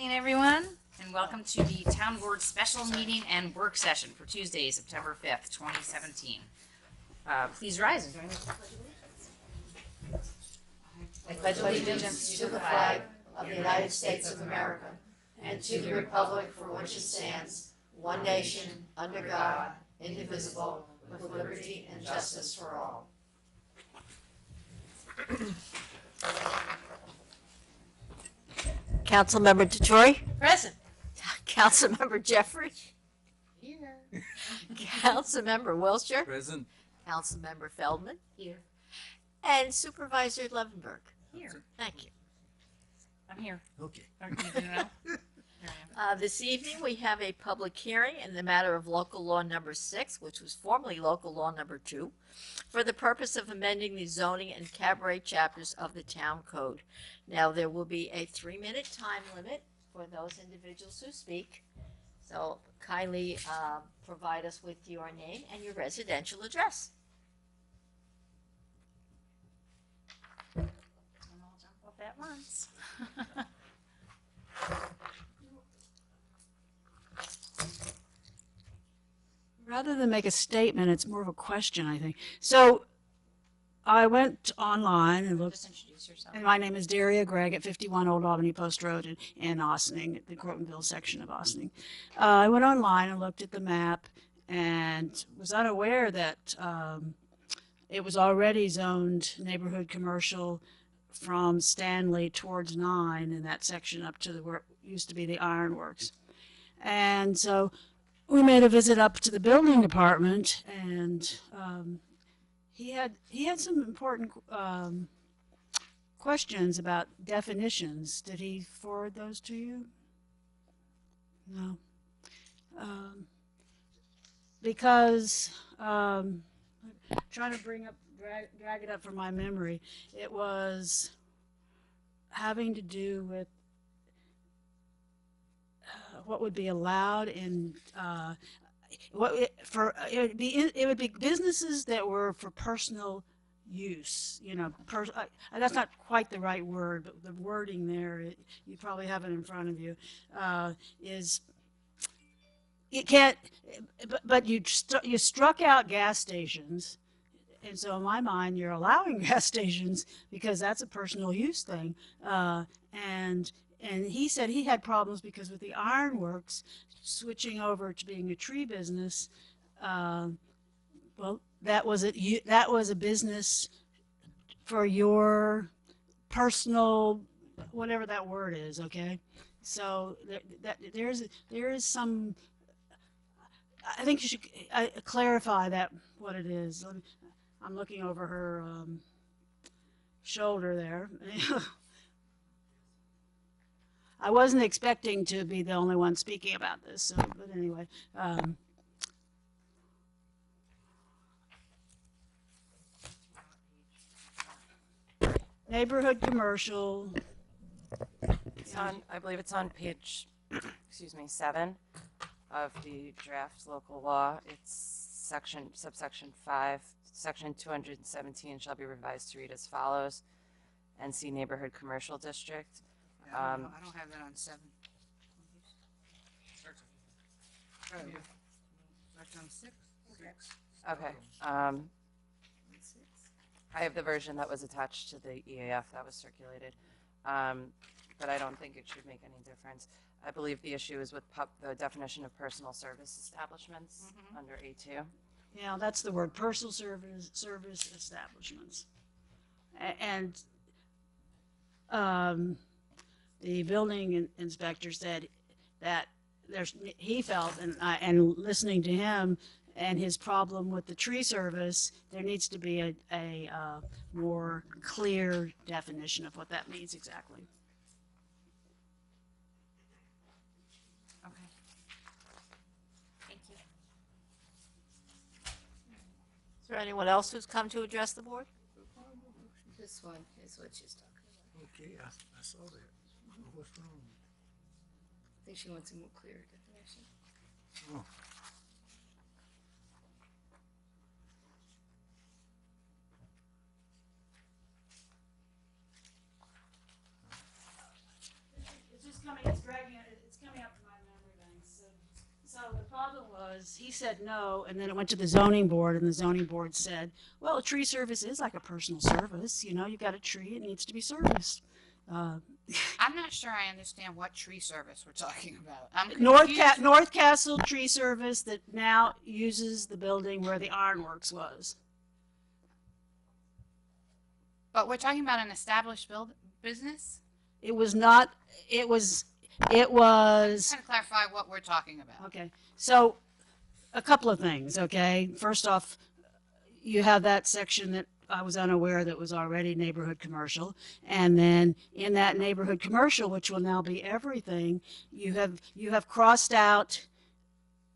Evening, everyone, and welcome to the Town Board Special Meeting and Work Session for Tuesday, September 5th, 2017. Please rise and join me. I pledge allegiance to the flag of the United States of America and to the republic for which it stands, one nation, under God, indivisible, with liberty and justice for all. Councilmember DeTroy? Present. Councilmember Jeffrey? Here. Councilmember Wilshire? Present. Councilmember Feldman? Here. And Supervisor Levenberg? Here. Thank you. I'm here. Okay. Aren't you doing now? This evening, we have a public hearing in the matter of local law number 6, which was formerly local law number 2, for the purpose of amending the zoning and cabaret chapters of the town code. Now, there will be a 3-minute time limit for those individuals who speak. So kindly provide us with your name and your residential address. And I'll jump up at once. Rather than make a statement, it's more of a question, I think. So I went online and looked, Just introduce yourself. and my name is Daria Gregg at 51 Old Albany Post Road in Ossining, at the Crotonville section of Ossining. I went online and looked at the map and was unaware that it was already zoned neighborhood commercial from Stanley towards 9 in that section up to where it used to be the ironworks. And so we made a visit up to the building department, and he had some important questions about definitions. Did he forward those to you? No. Because trying to drag it up from my memory, it was having to do with what would be allowed in it would be businesses that were for personal use. You know, that's not quite the right word, but the wording there, you probably have it in front of you, is it can't. But you struck out gas stations. And so in my mind, you're allowing gas stations because that's a personal use thing. And he said he had problems because with the ironworks switching over to being a tree business, well, that was a business for your personal, whatever that word is, okay? So there is some. I think you should clarify that what it is. I'm looking over her shoulder there. I wasn't expecting to be the only one speaking about this, so, but anyway. Neighborhood commercial. It's on, I believe it's on page, excuse me, 7 of the draft local law. It's subsection 5, section 217 shall be revised to read as follows. NC Neighborhood Commercial District. I don't have that on 7. That's on 6. Okay. I have the version that was attached to the EAF that was circulated, but I don't think it should make any difference. I believe the issue is with the definition of personal service establishments under A2. Yeah, that's the word, personal service establishments. And the building inspector said that he felt, and listening to him and his problem with the tree service, there needs to be a more clear definition of what that means exactly. Okay. Thank you. Is there anyone else who's come to address the board? This one is what she's talking about. Okay, I saw that. What's wrong? I think she wants a more clear definition. Oh. It's just coming, it's dragging was, he said no, and then it went to the zoning board, and the zoning board said, well, a tree service is like a personal service, you know, you've got a tree, it needs to be serviced. I'm not sure I understand what tree service we're talking about. I'm North, confused. North Castle Tree Service that now uses the building where the ironworks was. But we're talking about an established business? It was not, it was, Trying to clarify what we're talking about. okay, so a couple of things, okay? First off, you have that section that I was unaware that was already neighborhood commercial. And then in that neighborhood commercial, which will now be everything, you have crossed out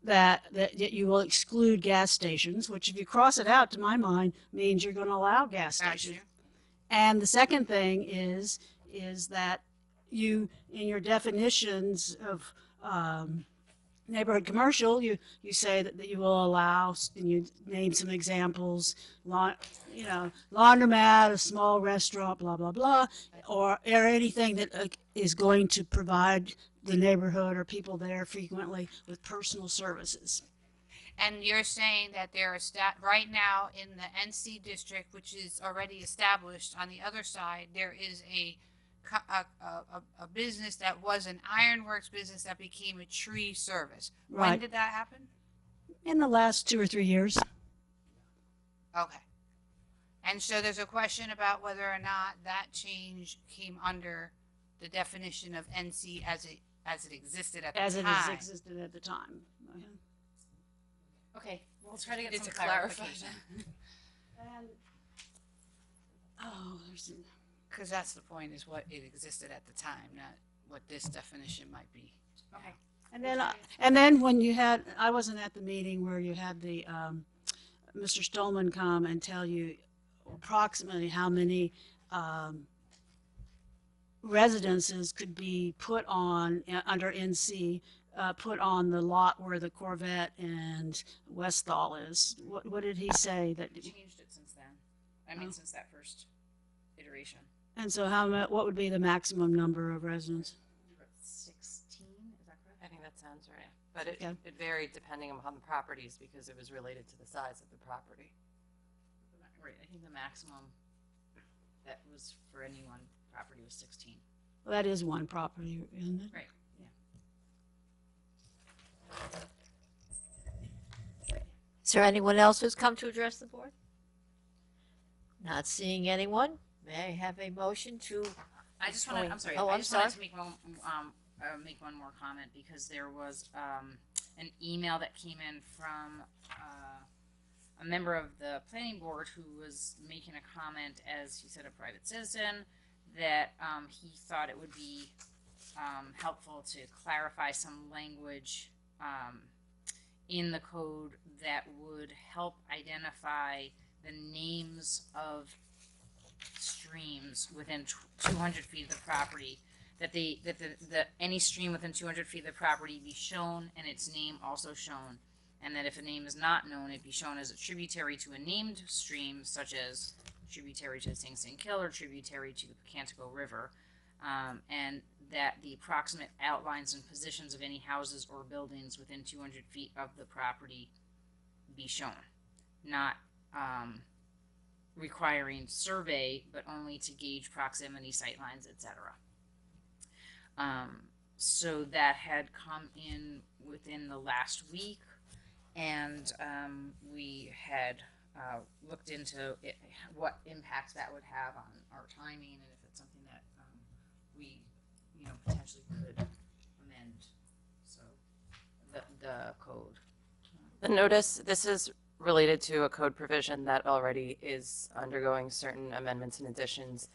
that you will exclude gas stations, which if you cross it out, to my mind, means you're going to allow gas Got stations. you. And the second thing is that you, in your definitions of neighborhood commercial, you say that you will allow, and you name some examples, laundromat, a small restaurant, blah, blah, blah, or anything that is going to provide the neighborhood or people there frequently with personal services. And you're saying that there are right now in the NC district, which is already established on the other side, there is a business that was an ironworks business that became a tree service. When Right. did that happen? In the last 2 or 3 years. Okay. And so there's a question about whether or not that change came under the definition of NC as it existed at the As time. it has existed at the time. Okay, we'll try to get It's some a clarification. clarification. And, oh, there's, Because that's the point, is what it existed at the time, not what this definition might be. Okay. and then when you had, I wasn't at the meeting where you had the, Mr. Stolman come and tell you approximately how many, residences could be put on, under NC, put on the lot where the Corvette and Westall is. What did he say that? Changed it since then. I mean, since that first iteration. And so what would be the maximum number of residents? 16, is that correct? I think that sounds right. But it, Yeah. it varied depending upon the properties because it was related to the size of the property. Right, I think the maximum that was for any one property was 16. Well, that is one property, isn't it? Right. Is there anyone else who's come to address the board? Not seeing anyone. May I have a motion to, I just want to, I'm sorry, Oh, I I'm just wanted sorry. to make one more comment because there was an email that came in from a member of the planning board who was making a comment, as he said, a private citizen, that he thought it would be helpful to clarify some language in the code that would help identify the names of streams within 200 feet of the property, that any stream within 200 feet of the property be shown and its name also shown, and that if a name is not known, it be shown as a tributary to a named stream, such as tributary to the Sing Sing Kill or tributary to the Pocantico River, and that the approximate outlines and positions of any houses or buildings within 200 feet of the property be shown, not requiring survey, but only to gauge proximity, sightlines, etc. So that had come in within the last week, and we had looked into what impacts that would have on our timing, and if it's something that we, potentially could amend. So the code. The notice, this is related to a code provision that already is undergoing certain amendments and additions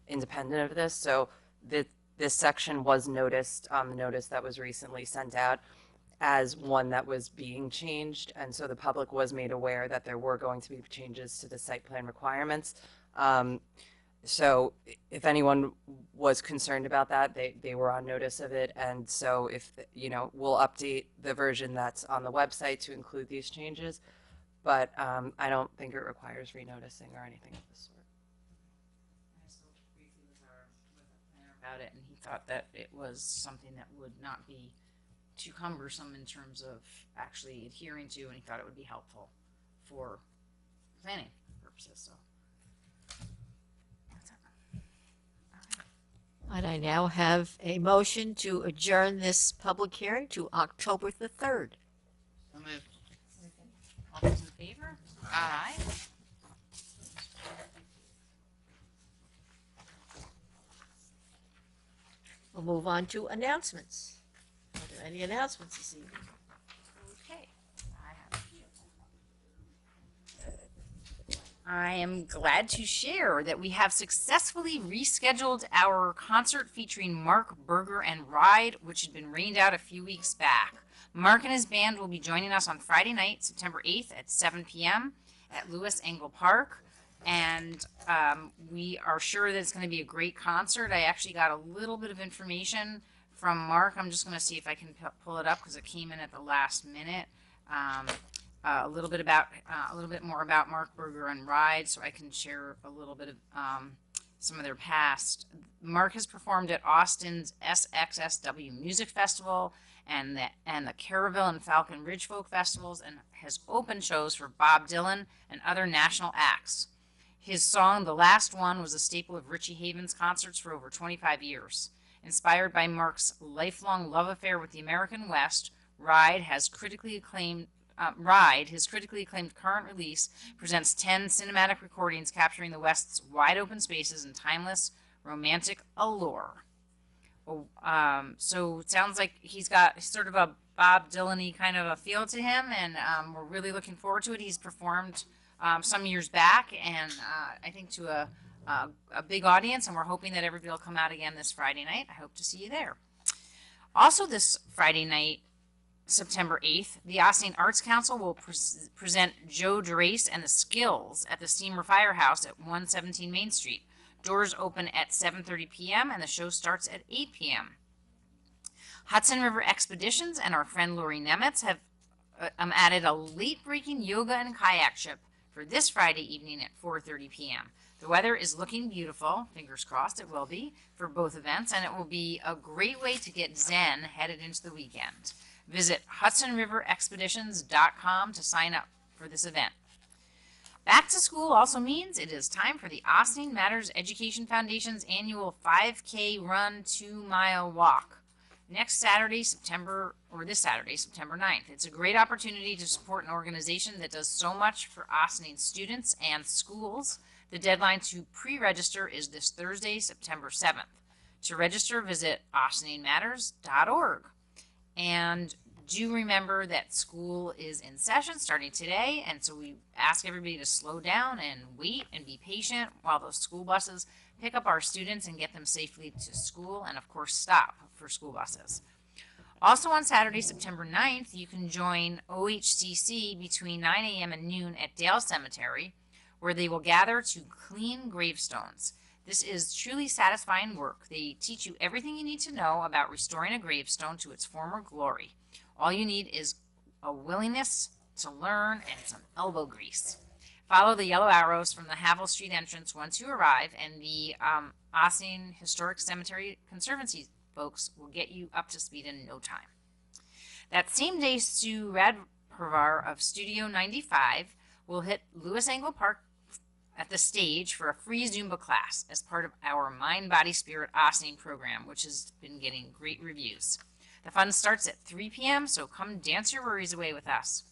independent of this. So this section was noticed on the notice that was recently sent out as one that was being changed. And so the public was made aware that there were going to be changes to the site plan requirements. So if anyone was concerned about that, they were on notice of it. And so if, we'll update the version that's on the website to include these changes. But I don't think it requires renoticing or anything of the sort. I spoke briefly with our planner about it, and he thought that it was something that would not be too cumbersome in terms of actually adhering to, and he thought it would be helpful for planning purposes. So that's it. And I now have a motion to adjourn this public hearing to October the 3rd. So moved. All those in favor? Aye. We'll move on to announcements. Are there any announcements this evening? Okay. I have a few. I am glad to share that we have successfully rescheduled our concert featuring Mark Berger and Ride, which had been rained out a few weeks back. Mark and his band will be joining us on Friday night, September 8th at 7 p.m. at Lewis Engle Park. And we are sure that it's going to be a great concert. I actually got a little bit of information from Mark. I'm just going to see if I can pull it up because it came in at the last minute. A little bit more about Mark Berger and Ride, so I can share a little bit of some of their past. Mark has performed at Austin's SXSW Music Festival and the Caraville and Falcon Ridge Folk Festivals, and has opened shows for Bob Dylan and other national acts. His song, The Last One, was a staple of Richie Havens concerts for over 25 years. Inspired by Mark's lifelong love affair with the American West, Ride, his critically acclaimed current release, presents 10 cinematic recordings capturing the West's wide-open spaces and timeless romantic allure. So it sounds like he's got sort of a Bob Dylan-y kind of a feel to him, and we're really looking forward to it. He's performed some years back, and I think to a big audience, and we're hoping that everybody will come out again this Friday night. I hope to see you there. Also this Friday night, September 8th, the Austin Arts Council will present Joe DeRace and the Skills at the Steamer Firehouse at 117 Main Street. Doors open at 7:30 p.m. and the show starts at 8 p.m. Hudson River Expeditions and our friend Lori Nemetz have added a late-breaking yoga and kayak trip for this Friday evening at 4:30 p.m. The weather is looking beautiful, fingers crossed it will be, for both events, and it will be a great way to get zen headed into the weekend. Visit HudsonRiverExpeditions.com to sign up for this event. Back to school also means it is time for the Austin Matters Education Foundation's annual 5K Run 2-mile walk. This Saturday, September 9th. It's a great opportunity to support an organization that does so much for Austin students and schools. The deadline to pre-register is this Thursday, September 7th. To register, visit austinmatters.org. And do remember that school is in session starting today, and so we ask everybody to slow down and wait and be patient while those school buses pick up our students and get them safely to school, and of course stop for school buses. Also on Saturday, September 9th, you can join OHCC between 9 a.m. and noon at Dale Cemetery, where they will gather to clean gravestones. This is truly satisfying work. They teach you everything you need to know about restoring a gravestone to its former glory. All you need is a willingness to learn and some elbow grease. Follow the yellow arrows from the Havel Street entrance once you arrive, and the Austin Historic Cemetery Conservancy folks will get you up to speed in no time. That same day, Sue Radpravar of Studio 95 will hit Lewis Engle Park at the stage for a free Zumba class as part of our Mind, Body, Spirit Austin program, which has been getting great reviews. The fun starts at 3 p.m., so come dance your worries away with us.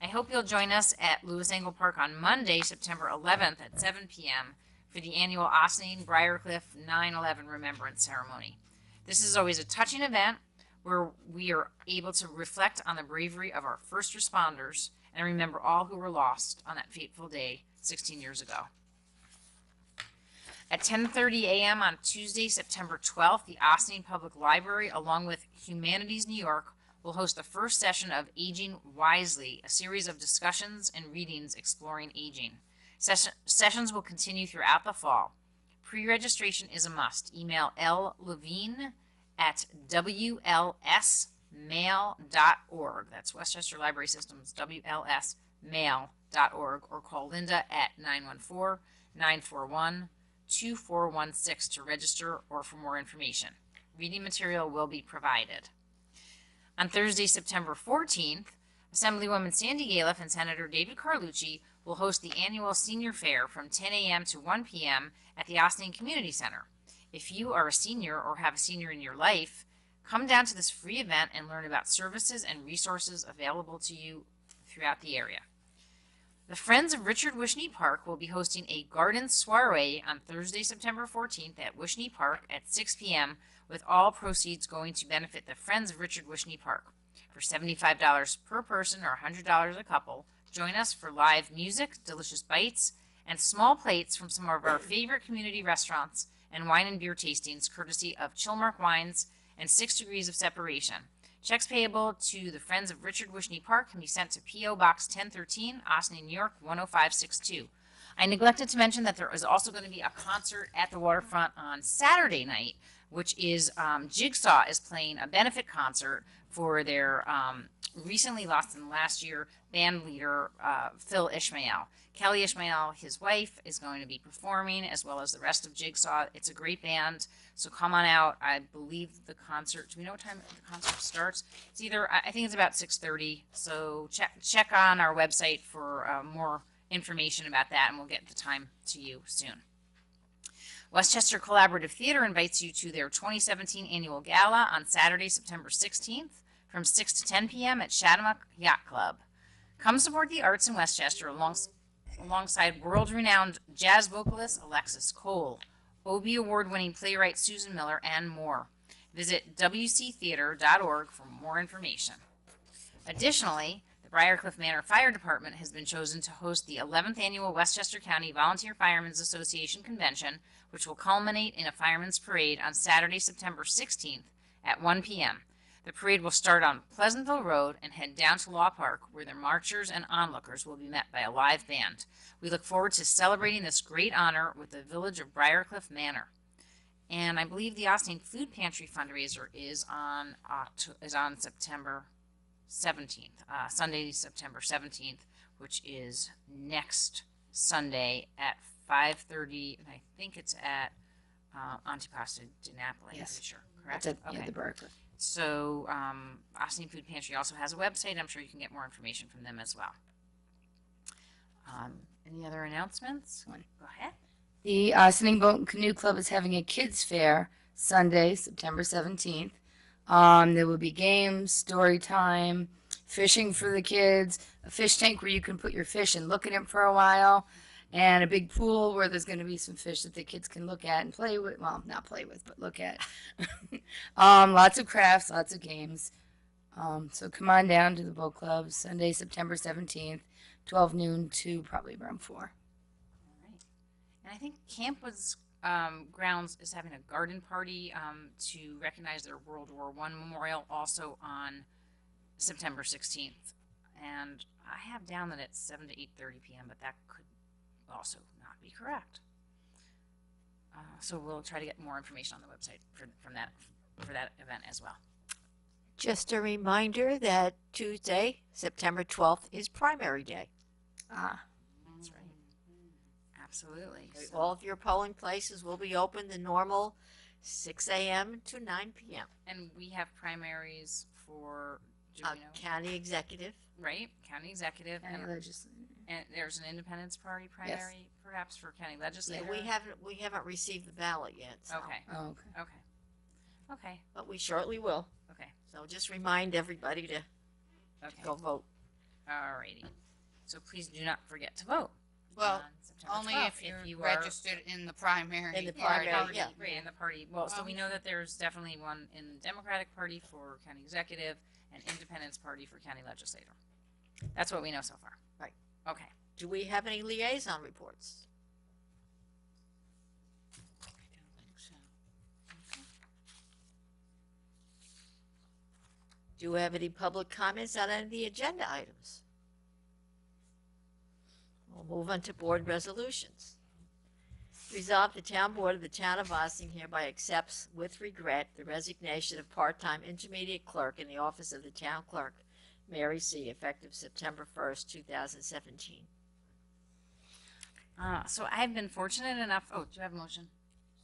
I hope you'll join us at Lewis Engle Park on Monday, September 11th at 7 p.m. for the annual Austin Briarcliff 9/11 Remembrance Ceremony. This is always a touching event where we are able to reflect on the bravery of our first responders and remember all who were lost on that fateful day 16 years ago. At 10:30 a.m. on Tuesday, September 12th, the Austin Public Library, along with Humanities New York, will host the first session of Aging Wisely, a series of discussions and readings exploring aging. Sessions will continue throughout the fall. Pre-registration is a must. Email llevine at wlsmail.org. That's Westchester Library Systems, wlsmail.org, or call Linda at 914-941-2416 to register or for more information. Reading material will be provided. On Thursday, September 14th, Assemblywoman Sandy Galiff and Senator David Carlucci will host the annual Senior Fair from 10 a.m. to 1 p.m. at the Austin Community Center. If you are a senior or have a senior in your life, come down to this free event and learn about services and resources available to you throughout the area. The Friends of Richard Wishney Park will be hosting a garden soiree on Thursday, September 14th at Wishney Park at 6 p.m. with all proceeds going to benefit the Friends of Richard Wishney Park. For $75 per person or $100 a couple, join us for live music, delicious bites, and small plates from some of our favorite community restaurants and wine and beer tastings courtesy of Chilmark Wines and 6 Degrees of Separation. Checks payable to the Friends of Richard Wishney Park can be sent to P.O. Box 1013, Austin, New York, 10562. I neglected to mention that there is also going to be a concert at the waterfront on Saturday night, which is Jigsaw is playing a benefit concert for their recently lost in last year band leader, Phil Ishmael. Kelly Ishmael, his wife, is going to be performing, as well as the rest of Jigsaw. It's a great band, so come on out. I believe the concert, do we know what time the concert starts? It's either, I think it's about 6:30, so check on our website for more information about that, and we'll get the time to you soon. Westchester Collaborative Theater invites you to their 2017 annual gala on Saturday, September 16th from 6 to 10 p.m. at Chatham Yacht Club. Come support the arts in Westchester alongside world-renowned jazz vocalist Alexis Cole, Obie Award-winning playwright Susan Miller, and more. Visit wctheater.org for more information. Additionally, the Briarcliff Manor Fire Department has been chosen to host the 11th Annual Westchester County Volunteer Firemen's Association Convention, which will culminate in a firemen's parade on Saturday, September 16th at 1 p.m. The parade will start on Pleasantville Road and head down to Law Park, where the marchers and onlookers will be met by a live band. We look forward to celebrating this great honor with the village of Briarcliff Manor. And I believe the Austin Food Pantry fundraiser is on September 17th, Sunday, September 17th, which is next Sunday at 5:30, and I think it's at Antipasta di Napoli. Yes. I'm pretty sure, correct? That's at, Okay. yeah, the Berkeley. So Austin Food Pantry also has a website. I'm sure you can get more information from them as well. Any other announcements? One. Go ahead. The Sitting Boat and Canoe Club is having a kids fair Sunday, September 17th. There will be games, story time, fishing for the kids, a fish tank where you can put your fish and look at them for a while, and a big pool where there's going to be some fish that the kids can look at and play with. Well, not play with, but look at. Lots of crafts, lots of games. So come on down to the boat club Sunday, September 17th, 12 noon to probably around 4. All right. And I think Campwood's Grounds is having a garden party to recognize their World War I memorial also on September 16th. And I have down that it's 7 to 8:30 p.m., but that could also not be correct. So we'll try to get more information on the website for that event as well. Just a reminder that Tuesday, September 12th is primary day. That's right. Absolutely. So- All of your polling places will be open the normal 6 a.m. to 9 p.m. And we have primaries for, do we know? County executive. Right? County executive. County And, legislature. and there's an Independence Party primary, perhaps, for county Yeah, legislator. we haven't received the ballot yet. So, Okay. Oh, okay. Okay. Okay. but we shortly will. Okay. So just remind everybody to Okay. go vote. Alrighty. So please do not forget to vote. Well, on September Only 12th if you're are registered in the primary. In the Yeah, primary, party, yeah. right, in the party. Well, so we know that there's definitely one in the Democratic Party for county executive and Independence Party for county legislator. That's what we know so far. Right. Okay. Do we have any liaison reports? I don't think so. Do we have any public comments on any of the agenda items? We'll move on to board resolutions. Resolved, the town board of the town of Austin hereby accepts with regret the resignation of part-time intermediate clerk in the office of the town clerk, Mary C., effective September 1st, 2017. So I've been fortunate enough. Oh, do you have a motion?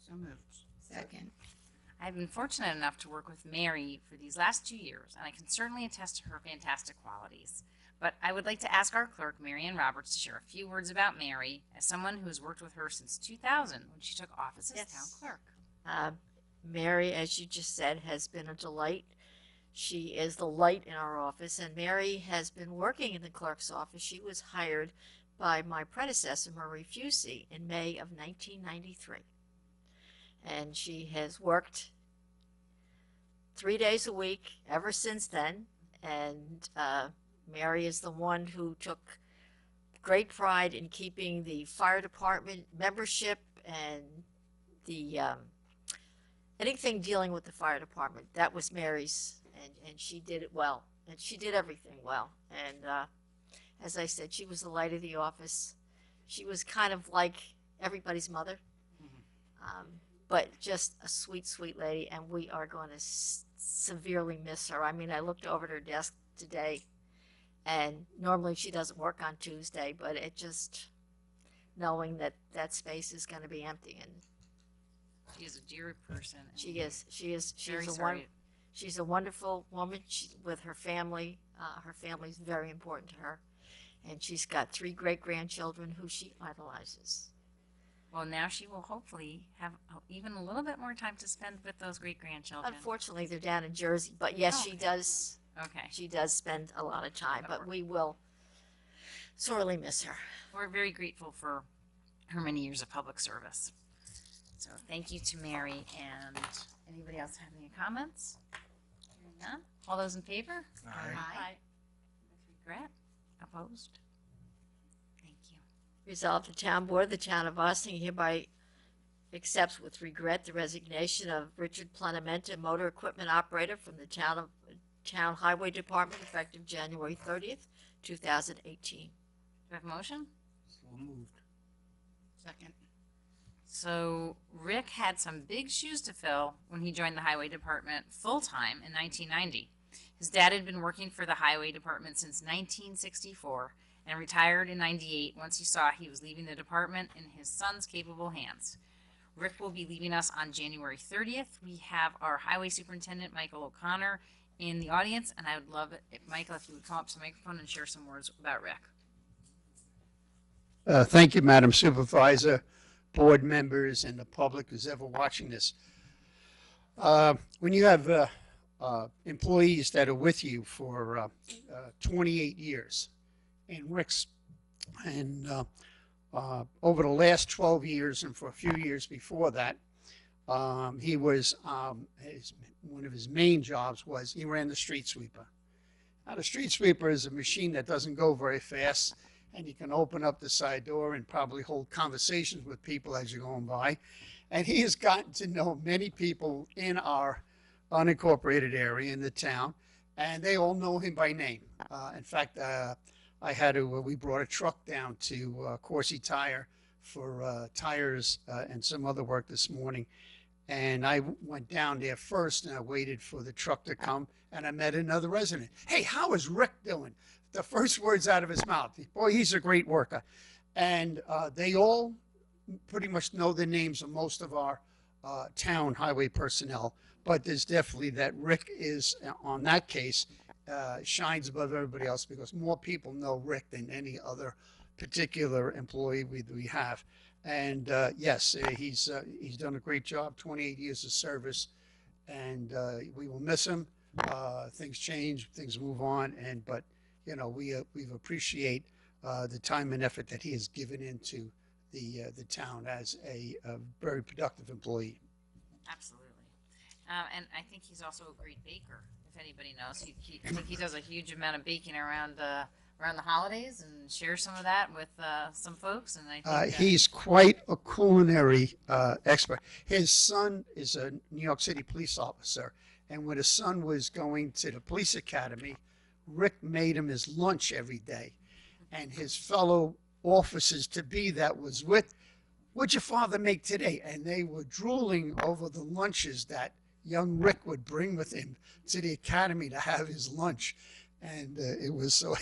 So moved. Second. I've been fortunate enough to work with Mary for these last 2 years, and I can certainly attest to her fantastic qualities. But I would like to ask our clerk, Mary Ann Roberts, to share a few words about Mary as someone who has worked with her since 2000 when she took office as Yes. town clerk. Mary, as you just said, has been a delight. She is the light in our office, and Mary has been working in the clerk's office. She was hired by my predecessor, Marie Fusey, in May of 1993. And she has worked 3 days a week ever since then. And Mary is the one who took great pride in keeping the fire department membership and the anything dealing with the fire department. That was Mary's, and she did it well. And she did everything well. And as I said, she was the light of the office. She was kind of like everybody's mother. But just a sweet, sweet lady, and we are going to severely miss her. I mean, I looked over at her desk today, and normally she doesn't work on Tuesday, but it just, knowing that that space is going to be empty, and She is a dear person. and she is, she's very a sorry. she's a wonderful woman. With her family. Her family's very important to her, and she's got 3 great-grandchildren who she idolizes. Well, now she will hopefully have even a little bit more time to spend with those great-grandchildren. Unfortunately, they're down in Jersey, but yes, Oh, she okay. does. Okay. She does spend a lot of time, That'll but work. we will sorely miss her. We're very grateful for her many years of public service. So thank you to Mary. And anybody else have any comments? Hearing none. All those in favor? Aye. With regret? Opposed? Thank you. Resolved, the town board of the town of Austin hereby accepts with regret the resignation of Richard Plenamenta, motor equipment operator from the town highway department effective January 30th, 2018. Do I have a motion? So moved. Second. So Rick had some big shoes to fill when he joined the highway department full-time in 1990. His dad had been working for the highway department since 1964 and retired in 98 once he saw he was leaving the department in his son's capable hands. Rick will be leaving us on January 30th. We have our highway superintendent, Michael O'Connor, in the audience, and I would love it if, Michael, if you would come up to the microphone and share some words about Rick. Thank you, Madam Supervisor, board members, and the public who's ever watching this. When you have employees that are with you for 28 years, and Rick's, and over the last 12 years and for a few years before that, he was, one of his main jobs was he ran the street sweeper. Now, the street sweeper is a machine that doesn't go very fast, and you can open up the side door and probably hold conversations with people as you're going by. And he has gotten to know many people in our unincorporated area in the town, and they all know him by name. In fact, we brought a truck down to Corsi Tire for tires and some other work this morning. And I went down there first, and I waited for the truck to come, and I met another resident. Hey, how is Rick doing? The first words out of his mouth. Boy, he's a great worker. And they all pretty much know the names of most of our town highway personnel. But there's definitely that Rick is, on that case, shines above everybody else because more people know Rick than any other particular employee we have. And yes, he's done a great job, 28 years of service, and we will miss him. Things change, things move on, but you know, we appreciate the time and effort that he has given into the town as a very productive employee. Absolutely. And I think he's also a great baker, if anybody knows. I think he does a huge amount of baking around the holidays and shares some of that with some folks. And I think He's quite a culinary expert. His son is a New York City police officer, and when his son was going to the police academy, Rick made him his lunch every day. And his fellow officers to be that was with, what'd your father make today? And they were drooling over the lunches that young Rick would bring with him to the academy to have his lunch. And it was so,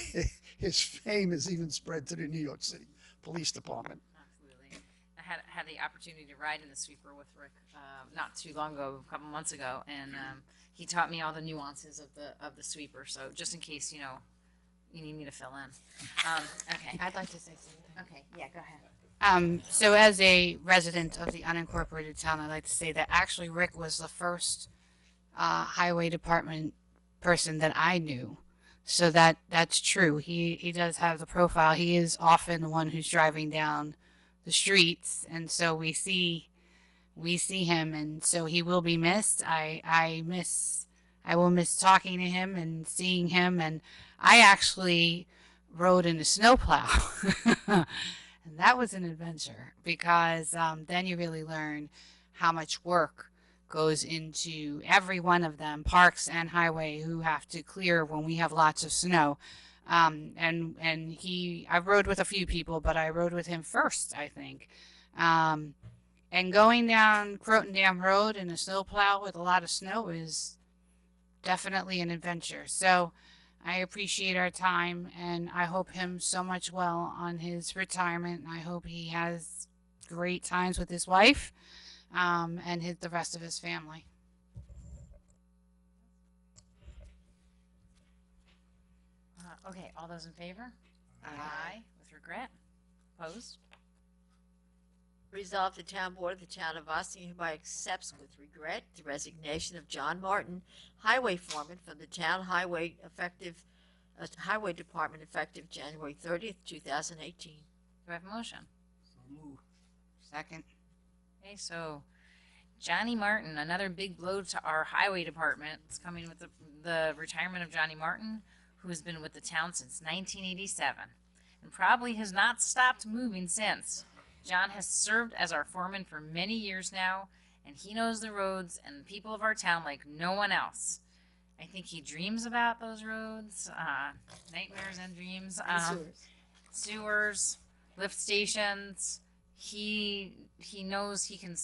his fame is even spread to the New York City Police Department. absolutely. had the opportunity to ride in the sweeper with Rick not too long ago, a couple months ago, and he taught me all the nuances of the sweeper. So just in case you need me to fill in. Okay. I'd like to say something. Okay. Yeah. Go ahead. So as a resident of the unincorporated town, I'd like to say that actually Rick was the first highway department person that I knew. So that's true. He does have the profile. He is often the one who's driving down the streets, and so we see him, and so he will be missed. I will miss talking to him and seeing him, and I actually rode in a snowplow. And that was an adventure because then you really learn how much work goes into every one of them, parks and highway, who have to clear when we have lots of snow. I rode with a few people, but I rode with him first, I think. And going down Croton Dam Road in a snowplow with a lot of snow is definitely an adventure. So I appreciate our time, and I hope him so much well on his retirement. I hope he has great times with his wife and the rest of his family. Okay. All those in favor? Aye. With regret. Opposed? Resolved, the town board of the town of Austin hereby accepts with regret the resignation of John Martin, highway foreman, from the town highway department effective January 30th, 2018. Do I have a motion? So moved. Second. Okay, so Johnny Martin, another big blow to our highway department. It's coming with the retirement of Johnny Martin, who has been with the town since 1987 and probably has not stopped moving since. John has served as our foreman for many years now, and he knows the roads and the people of our town like no one else. I think he dreams about those roads, nightmares and dreams. Sewers, lift stations. He knows he can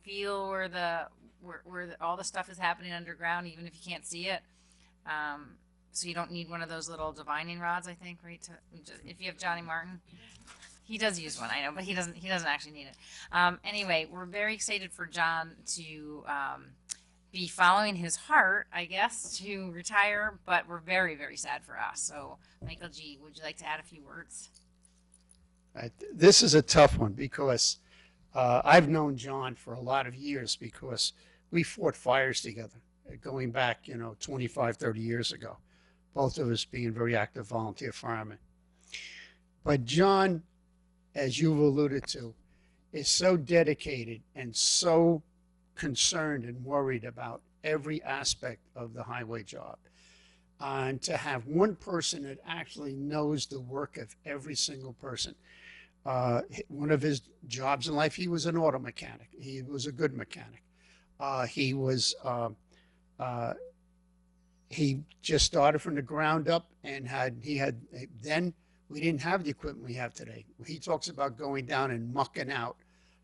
feel where all the stuff is happening underground, even if you can't see it. So you don't need one of those little divining rods, I think, right? If you have Johnny Martin, he does use one, I know, but he doesn't actually need it. Anyway, we're very excited for John to be following his heart, I guess, to retire, but we're very, very sad for us. So, Michael G., would you like to add a few words? This is a tough one because I've known John for a lot of years because we fought fires together going back, 25, 30 years ago. Both of us being very active volunteer firemen. But John, as you've alluded to, is so dedicated and so concerned and worried about every aspect of the highway job. And to have one person that actually knows the work of every single person. One of his jobs in life, he was an auto mechanic. He was a good mechanic. He just started from the ground up and then we didn't have the equipment we have today. He talks about going down and mucking out,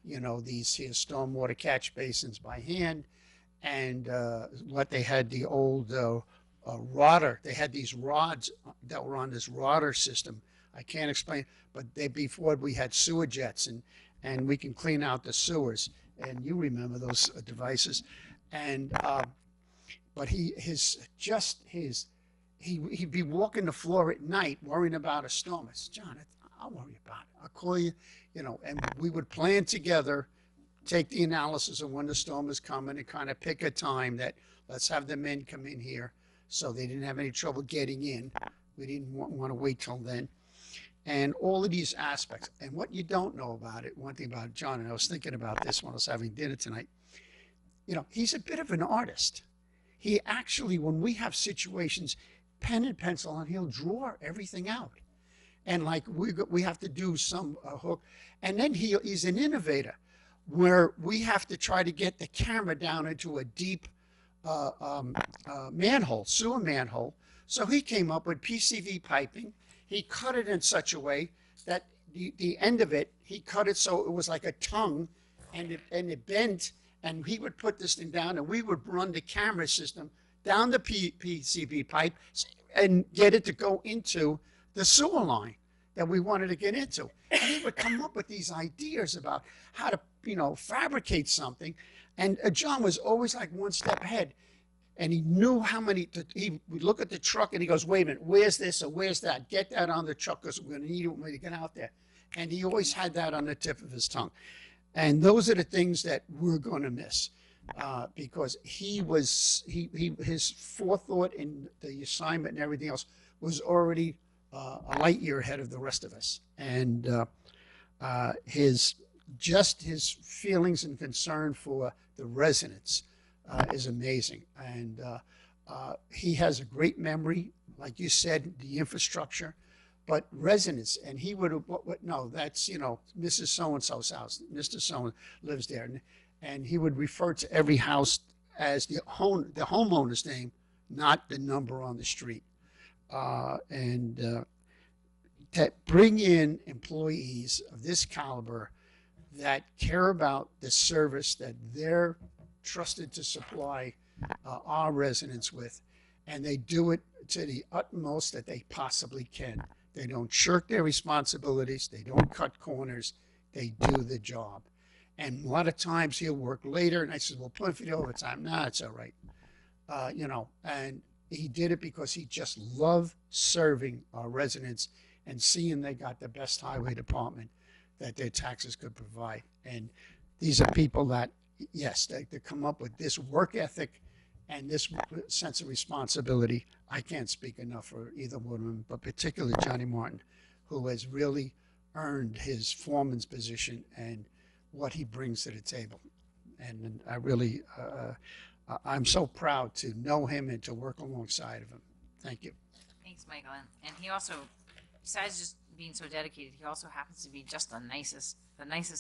these stormwater catch basins by hand, and what they had, the old rotter. They had these rods that were on this rotter system. I can't explain, but before we had sewer jets and we can clean out the sewers, and you remember those devices, and but he'd be walking the floor at night worrying about a storm. I said, John, I'll worry about it. I'll call you, and we would plan together, take the analysis of when the storm is coming and kind of pick a time that let's have the men come in here so they didn't have any trouble getting in. We didn't want to wait till then. And all of these aspects. And what you don't know about it, one thing about John, and I was thinking about this when I was having dinner tonight, he's a bit of an artist. He actually, when we have situations, pen and pencil, and he'll draw everything out. And like we have to do some hook. And then he's an innovator where we have to try to get the camera down into a deep manhole, sewer manhole. So he came up with PCV piping. He cut it in such a way that the end of it, he cut it so it was like a tongue, and it bent, and he would put this thing down, and we would run the camera system down the PCV pipe and get it to go into the sewer line that we wanted to get into. And he would come up with these ideas about how to, fabricate something. And John was always like one step ahead. And he knew how many, he would look at the truck and he goes, wait a minute, where's this or where's that? Get that on the truck because we're going to need it when we get out there. And he always had that on the tip of his tongue. And those are the things that we're going to miss. Because his forethought in the assignment and everything else was already a light year ahead of the rest of us. And his feelings and concern for the residents is amazing. And he has a great memory, like you said, the infrastructure, but residents. And he would have, no, that's, Mrs. So-and-so's house. Mr. So lives there. And he would refer to every house as the homeowner's name, not the number on the street. To bring in employees of this caliber that care about the service that they're trusted to supply our residents with, and they do it to the utmost that they possibly can. They don't shirk their responsibilities. They don't cut corners. They do the job. And a lot of times he'll work later, and I said, well, put for the overtime. Nah, it's all right. And he did it because he just loved serving our residents and seeing they got the best highway department that their taxes could provide. And these are people that, yes, they come up with this work ethic and this sense of responsibility. I can't speak enough for either one of them, but particularly Johnny Martin, who has really earned his foreman's position and what he brings to the table. And I really, I'm so proud to know him and to work alongside of him. Thank you. Thanks, Michael. And he also, besides just being so dedicated, he also happens to be just the nicest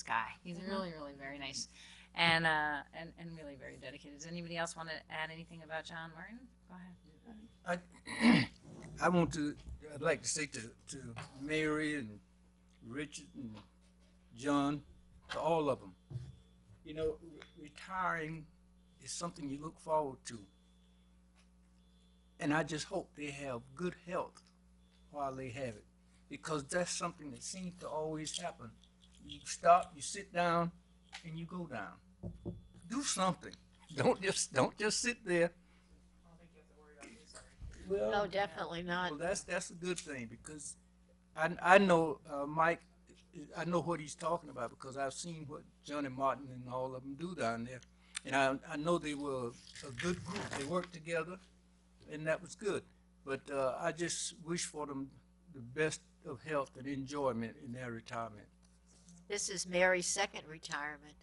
guy. He's really, really very nice, and really very dedicated. Does anybody else want to add anything about John Martin? Go ahead. I'd like to say to Mary and Richard and John, to all of them, retiring is something you look forward to. And I just hope they have good health while they have it, because that's something that seems to always happen. You stop, you sit down, and you go down. Do something. Don't just sit there. Well, No, definitely not. well, that's a good thing, because I know Mike. I know what he's talking about because I've seen what Johnny Martin and all of them do down there, and I know they were a good group. They worked together, and that was good. But I just wish for them the best of health and enjoyment in their retirement. This is Mary's second retirement.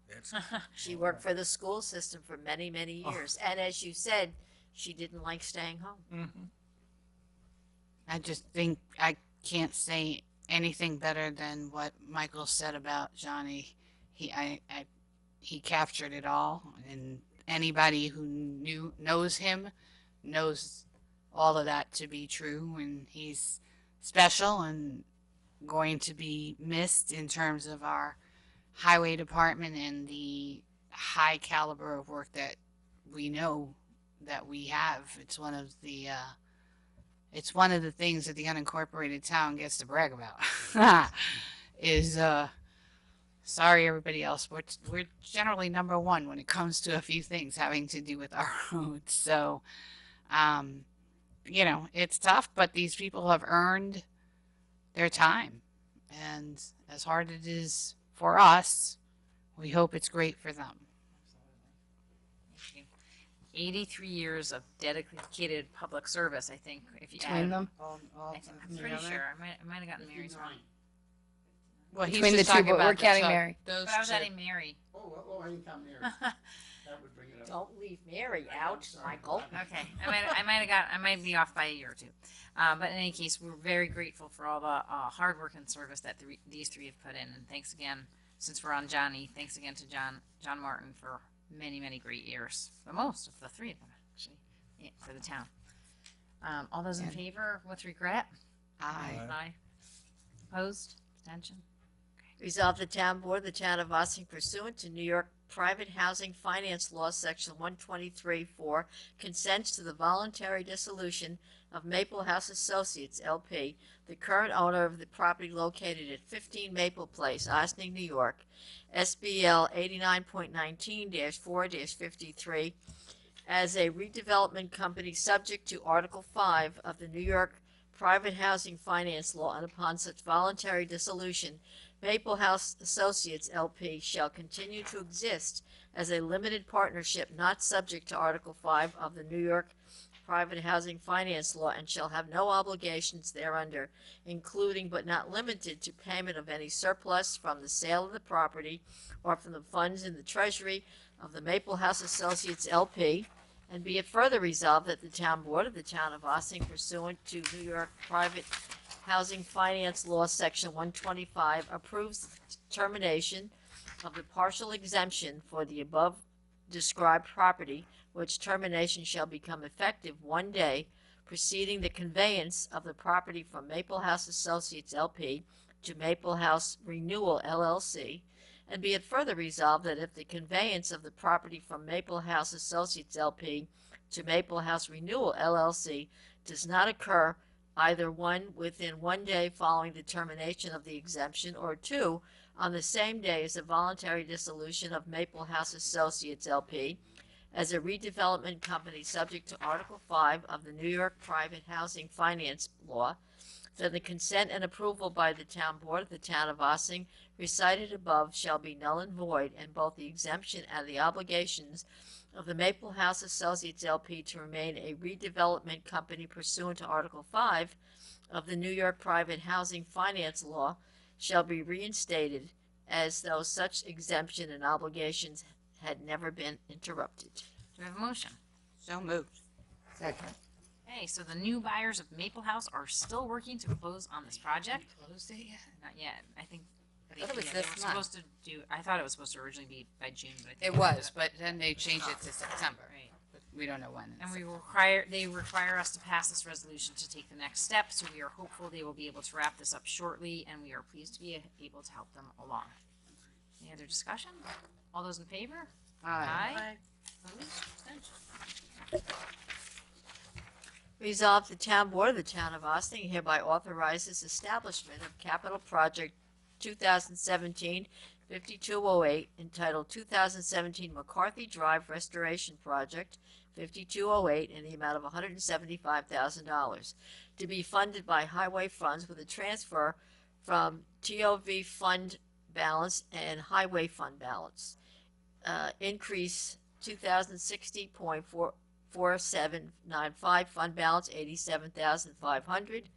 That's She worked for the school system for many, many years. And as you said, she didn't like staying home. mm-hmm. I just think I can't say anything better than what Michael said about Johnny. He captured it all, and anybody who knows him knows all of that to be true, and he's special and going to be missed in terms of our highway department and the high caliber of work that we know that we have. It's one of the things that the unincorporated town gets to brag about. Is sorry everybody else, we're generally number one when it comes to a few things having to do with our roads. So it's tough, but these people have earned their time, and as hard it is for us, we hope it's great for them. Thank you. 83 years of dedicated public service, I think. If you Between add, them? I'm pretty sure. I might have gotten Mary's wrong. Well, he's Between the just two, talking but we're about counting Mary. Those But I was two. adding Mary. Oh, I didn't count Mary. That would bring it up. Don't leave Mary out, Michael. Okay, I might be off by a year or two. But in any case, we're very grateful for all the hard work and service that these three have put in. And thanks again, since we're on Johnny, thanks again to John Martin for many, many great years. The most of the three of them, actually, for the town. All those in favor with regret? Aye. Aye. Opposed? Abstention? Resolve the town board of the town of Ossining pursuant to New York Private Housing Finance Law, Section 123-4, consents to the voluntary dissolution of Maple House Associates, LP, the current owner of the property located at 15 Maple Place, Ossining, New York, SBL 89.19-4-53, as a redevelopment company subject to Article 5 of the New York Private Housing Finance Law, and upon such voluntary dissolution, Maple House Associates, LP, shall continue to exist as a limited partnership not subject to Article 5 of the New York Private Housing Finance Law, and shall have no obligations thereunder, including but not limited to payment of any surplus from the sale of the property or from the funds in the treasury of the Maple House Associates, LP. And be it further resolved that the Town Board of the Town of Ossining, pursuant to New York Private Housing Finance Law, Section 125, approves the termination of the partial exemption for the above described property, which termination shall become effective 1 day preceding the conveyance of the property from Maple House Associates, LP, to Maple House Renewal, LLC. And be it further resolved that if the conveyance of the property from Maple House Associates, LP, to Maple House Renewal, LLC, does not occur either one, within 1 day following the termination of the exemption, or two, on the same day as the voluntary dissolution of Maple House Associates, LP, as a redevelopment company subject to Article 5 of the New York Private Housing Finance Law, then the consent and approval by the Town Board of the Town of Ossining recited above shall be null and void, and both the exemption and the obligations of the Maple House Associates, LP, to remain a redevelopment company pursuant to Article 5 of the New York Private Housing Finance Law shall be reinstated as though such exemption and obligations had never been interrupted. Do we have a motion? So moved. Second. Okay, so the new buyers of Maple House are still working to close on this project? Closed it yet? Not yet. I think I thought it was they this were month. supposed to do, I thought it was supposed to originally be by June, but I think. It they was, ended up- but then they changed it to September. Right. But we don't know when. And they require us to pass this resolution to take the next step, so we are hopeful they will be able to wrap this up shortly, and we are pleased to be able to help them along. Any other discussion? All those in favor? Aye. Opposed? Abstentions? Resolved, the Town Board of the Town of Ossining hereby authorizes establishment of Capital Project 2017-5208, entitled 2017 McCarthy Drive Restoration Project 5208, in the amount of $175,000, to be funded by highway funds with a transfer from TOV fund balance and highway fund balance. Increase 2060.4795 fund balance 87,500.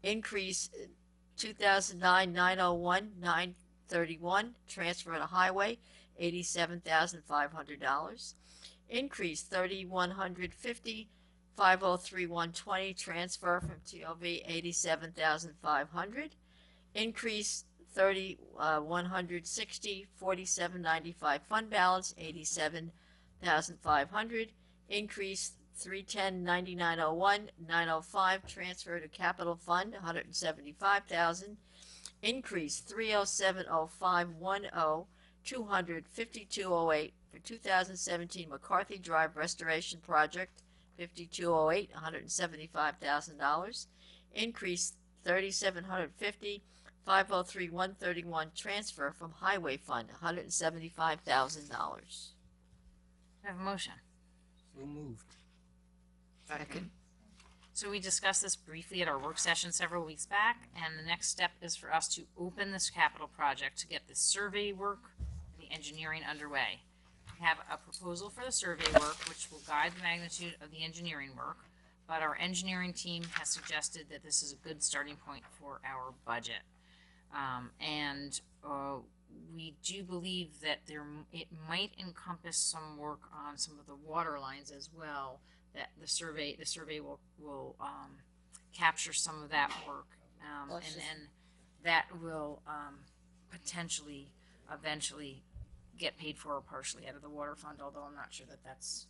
Increase 2009-901-931 transfer to highway $87,500. Increase 3150 503-120 transfer from TOV 87,500. Increase 160 4795 fund balance 87,500. Increase 310 905 transfer to capital fund 175,000. Increase 3070510 25208 for 2017 McCarthy Drive Restoration Project 5208 $175,000. Increase 3750 503-131 transfer from highway fund $175,000. I have a motion. So moved. Second. So we discussed this briefly at our work session several weeks back, and the next step is for us to open this capital project to get the survey work and the engineering underway. We have a proposal for the survey work, which will guide the magnitude of the engineering work, but our engineering team has suggested that this is a good starting point for our budget. We do believe that it might encompass some work on some of the water lines as well, that the survey will capture some of that work, and then that will potentially eventually get paid for partially out of the water fund, although I'm not sure that that's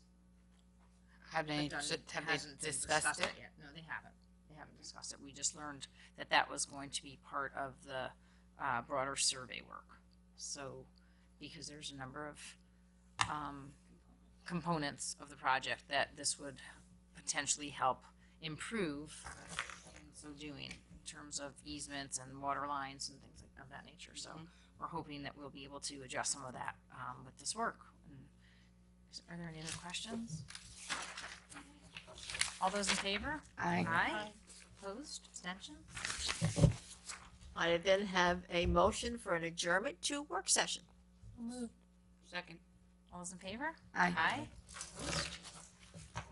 Have they hasn't been discussed it? yet. No, they haven't. They haven't discussed it. We just learned that that was going to be part of the broader survey work. So because there's a number of, components of the project that this would potentially help improve in so doing, in terms of easements and water lines and things of that nature. So we're hoping that we'll be able to adjust some of that, with this work. And are there any other questions? All those in favor? Aye. Aye. Opposed? Abstentions? I then have a motion for an adjournment to work session. Second. All those in favor? Aye. Aye. Opposed?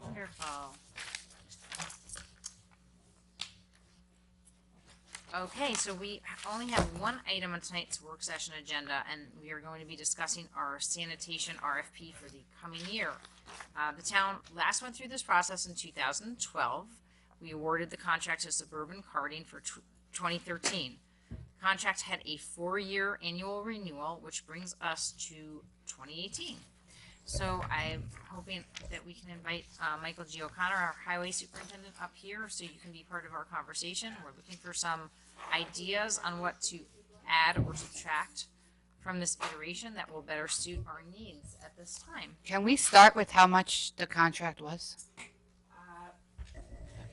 Wonderful. Okay, so we only have one item on tonight's work session agenda, and we are going to be discussing our sanitation RFP for the coming year. The town last went through this process in 2012. We awarded the contract to Suburban Carding for 2013. The contract had a 4-year annual renewal, which brings us to 2018. So I'm hoping that we can invite Michael G. O'Connor, our highway superintendent, up here so you can be part of our conversation. We're looking for some ideas on what to add or subtract from this iteration that will better suit our needs at this time. Can we start with how much the contract was?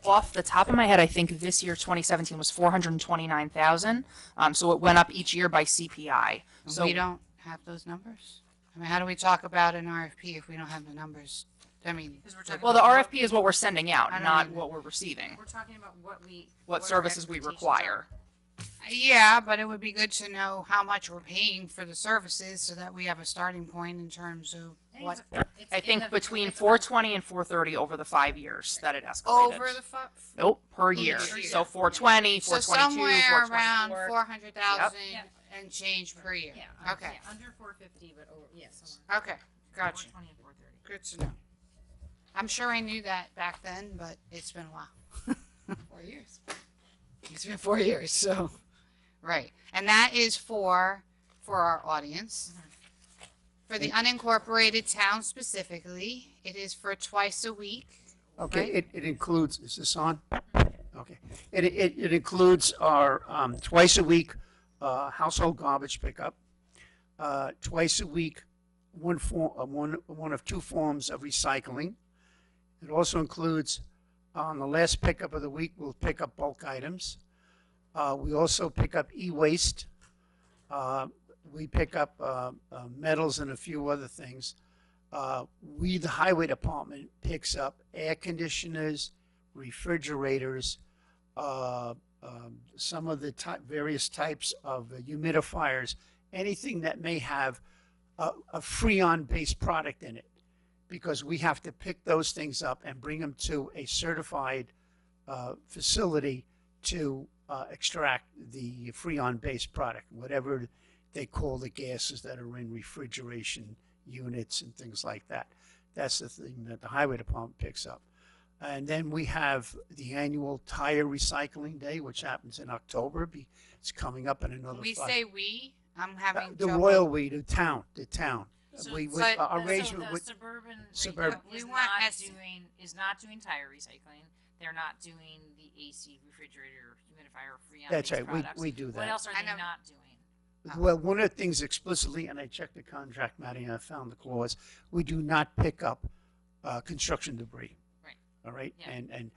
Off the top of my head, I think this year, 2017, was 429,000. So it went up each year by CPI. So We don't have those numbers? I mean, how do we talk about an RFP if we don't have the numbers? I mean, Because we're talking well, the about RFP is what we're sending out, I don't not even- what we're receiving. We're talking about What our services we expectations require. yeah, but it would be good to know how much we're paying for the services so that we have a starting point in terms of what. I think between 420 and 430 over the 5 years that it escalated. Over the Nope, per year. Per year. So 420, So 422, somewhere around 424. 400,000 Yep. and change per year. Yeah. Okay. Yeah, under 450, but over, yeah, somewhere. Okay, gotcha. 420 and 430. Good to know. I'm sure I knew that back then, but it's been a while. 4 years. It's been 4 years, so. Right. And that is for our audience. For the unincorporated town specifically, it is for twice a week. Okay, Right. it includes, is this on? Okay. It includes our twice a week household garbage pickup, twice a week, one of two forms of recycling. It also includes, on the last pickup of the week, we'll pick up bulk items. We also pick up e-waste. We pick up metals and a few other things. The highway department, picks up air conditioners, refrigerators, some of the various types of humidifiers, anything that may have a Freon-based product in it, because we have to pick those things up and bring them to a certified facility to extract the Freon-based product, whatever they call the gases that are in refrigeration units and things like that. That's the thing that the highway department picks up. And then we have the annual tire recycling day, which happens in October. It's coming up in another When we 5. say we, I'm having The trouble. royal we, the town. So, We but- our so arrangement the with suburban, Suburban. We is want not S- is not doing tire recycling. They're not doing the AC refrigerator, humidifier, Freon that's based right. products. We do What that. else are I they know. not doing? Well, one of the things explicitly, and I checked the contract, Maddie, and I found the clause, we do not pick up construction debris. Right. All right? Yeah. And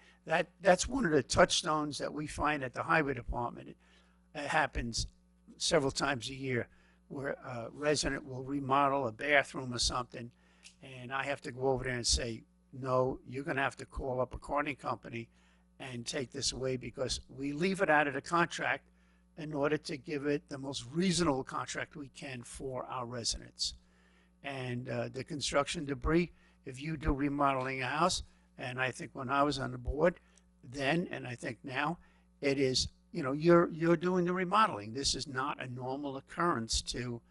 that's one of the touchstones that we find at the highway department. It happens several times a year where a resident will remodel a bathroom or something, and I have to go over there and say, no, you're going to have to call up a carding company and take this away, because we leave it out of the contract in order to give it the most reasonable contract we can for our residents. And the construction debris, if you do remodeling a house, and I think when I was on the board then, and I think now, it is, you're doing the remodeling. This is not a normal occurrence to,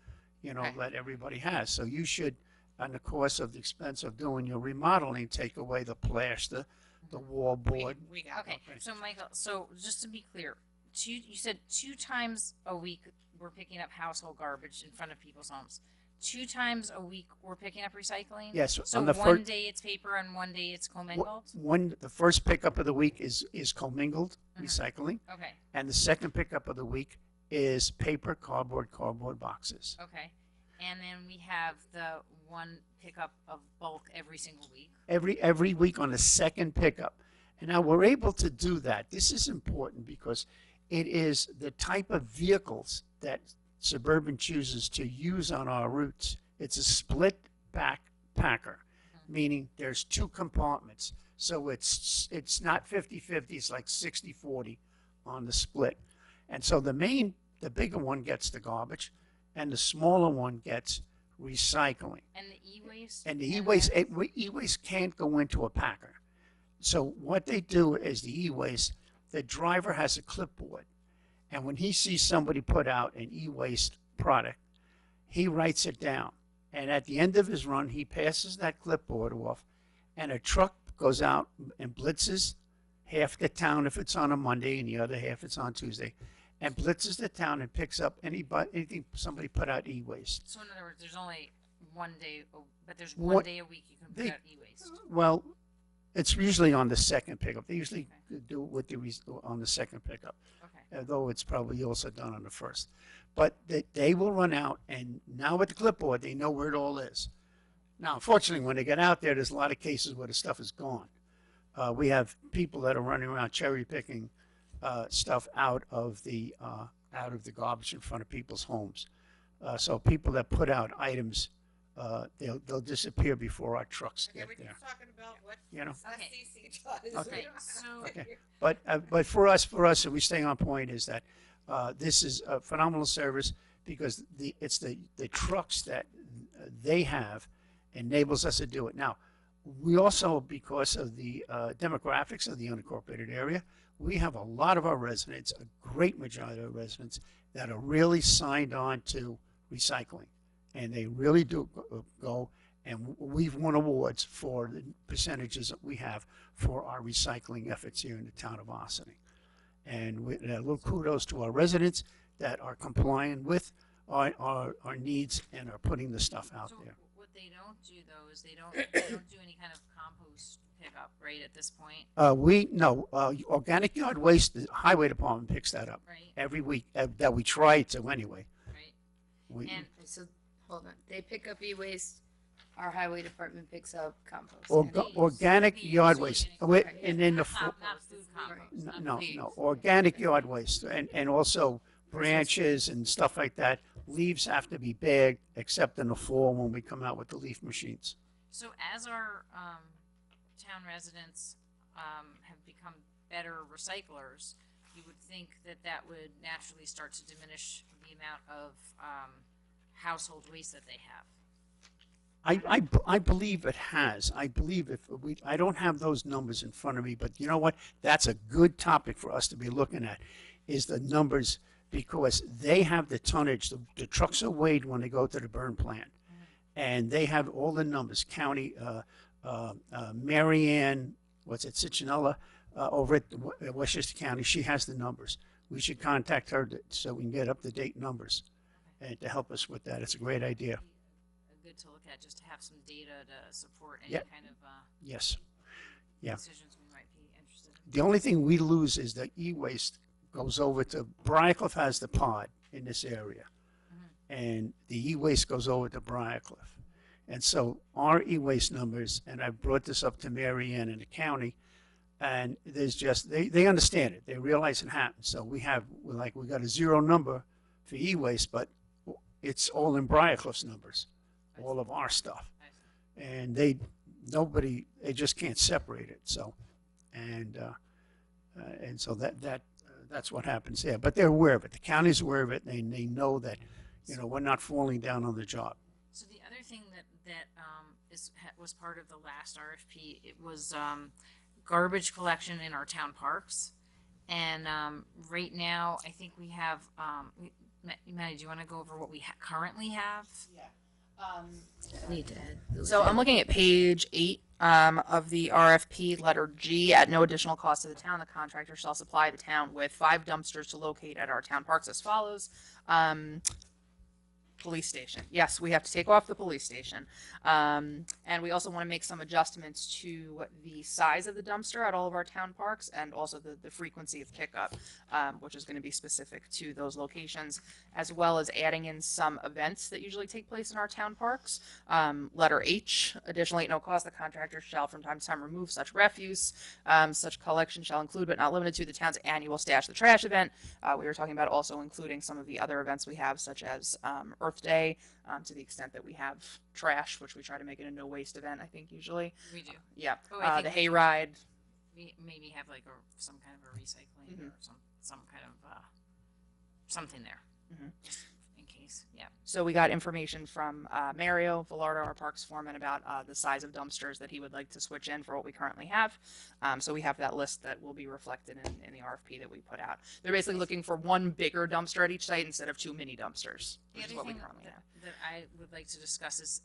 Okay. let everybody has. So you should, on the course of the expense of doing your remodeling, take away the plaster, the wall board. We got Okay, so Michael, so just to be clear, you said 2 times a week we're picking up household garbage in front of people's homes. 2 times a week we're picking up recycling? Yes, So on the one first, day it's paper and one day it's commingled? the first pickup of the week is commingled Mhm. recycling, Okay, and the second pickup of the week is paper, cardboard boxes. okay. And then we have the one pickup of bulk every single week. every week on the second pickup. And now we're able to do that. This is important because it is the type of vehicles that Suburban chooses to use on our routes. It's a split back packer, meaning there's two compartments. So it's not 50-50, it's like 60-40 on the split. And so the bigger one gets the garbage and the smaller one gets recycling. And the e-waste? And the e-waste can't go into a packer. So what they do is the e-waste, the driver has a clipboard. And when he sees somebody put out an e-waste product, he writes it down. And at the end of his run, he passes that clipboard off, and a truck goes out and blitzes half the town if it's on a Monday and the other half it's on Tuesday, and blitzes the town and picks up anything somebody put out e-waste. So in other words, there's only one day, but there's What- one day a week you can put out e-waste. Well, it's usually on the second pickup. They usually do it with on the second pickup, Okay. although it's probably also done on the first. But they will run out, and now with the clipboard, they know where it all is. Now, unfortunately, when they get out there, there's a lot of cases where the stuff is gone. We have people that are running around cherry picking stuff out of the garbage in front of people's homes. So people that put out items, they'll disappear before our trucks get there. Talking about what You know. Okay. FCC does. Okay. So Okay. But for us, so we stay on point is that this is a phenomenal service because it's the trucks that they have enables us to do it. Now, we also, because of the demographics of the unincorporated area, we have a lot of our residents, a great majority of our residents, that are really signed on to recycling. And they really do go, and we've won awards for the percentages that we have for our recycling efforts here in the town of Ossining. And a little kudos to our residents that are complying with our needs and are putting the stuff out So there. what they don't do though is they don't do any kind of compost pickup, right, at this point, Organic yard waste, the highway department picks that up right? every week, that we try to anyway. Right. We, And So, hold on. They pick up e-waste. Our highway department picks up compost. organic Leaves, yard leaves, waste, right. and then the, not food compost. not no, leaves. organic yard waste, and also branches and stuff like that. Leaves have to be bagged, except in the fall when we come out with the leaf machines. So as our town residents have become better recyclers, you would think that that would naturally start to diminish the amount of household waste that they have. I believe it has. I believe I don't have those numbers in front of me, but you know what? That's a good topic for us to be looking at, is the numbers, because they have the tonnage. The trucks are weighed when they go to the burn plant, and they have all the numbers. County, Marianne, Ciccinella, over at Westchester County, she has the numbers. We should contact her so we can get up-to-date numbers and to help us with that. It's a great idea. Good to look at, just to have some data to support any Yeah. kind of Yes. Yeah. decisions we might be interested in. The only thing we lose is the e-waste goes over to, Briarcliff has the pod in this area. And the e-waste goes over to Briarcliff. And so our e-waste numbers, and I brought this up to Mary Ann and the county, and there's just, they understand it. They realize it happens. So we got a zero number for e-waste, but it's all in Briarcliff's numbers, all of our stuff. And they just can't separate it. So, and so that's what happens there. But they're aware of it. The county's aware of it, and they know that, we're not falling down on the job. So the other thing that was part of the last RFP, it was garbage collection in our town parks, and right now I think we have. Maddie, do you want to go over what we currently have? Need to add. So I'm looking at page 8 of the RFP, letter G. At no additional cost to the town, the contractor shall supply the town with 5 dumpsters to locate at our town parks as follows. police station. Yes, we have to take off the police station. And we also want to make some adjustments to the size of the dumpster at all of our town parks and also the frequency of pickup, which is going to be specific to those locations, as well as adding in some events that usually take place in our town parks. Letter H, additionally at no cost, the contractor shall from time to time remove such refuse. Such collection shall include but not limited to the town's annual Stash the Trash event. We were talking about also including some of the other events we have, such as Earth Day, to the extent that we have trash, which we try to make it a no waste event, I think, usually. We do. Yeah. Oh, I The think we hayride. We maybe have like some kind of a recycling Mhm. or some kind of something there. Mhm. Just in case. Yeah. So we got information from Mario Velardo, our parks foreman, about the size of dumpsters that he would like to switch in for what we currently have. So we have that list that will be reflected in the RFP that we put out. They're basically looking for one bigger dumpster at each site instead of 2 mini dumpsters, The which is other what we thing currently have. that I would like to discuss is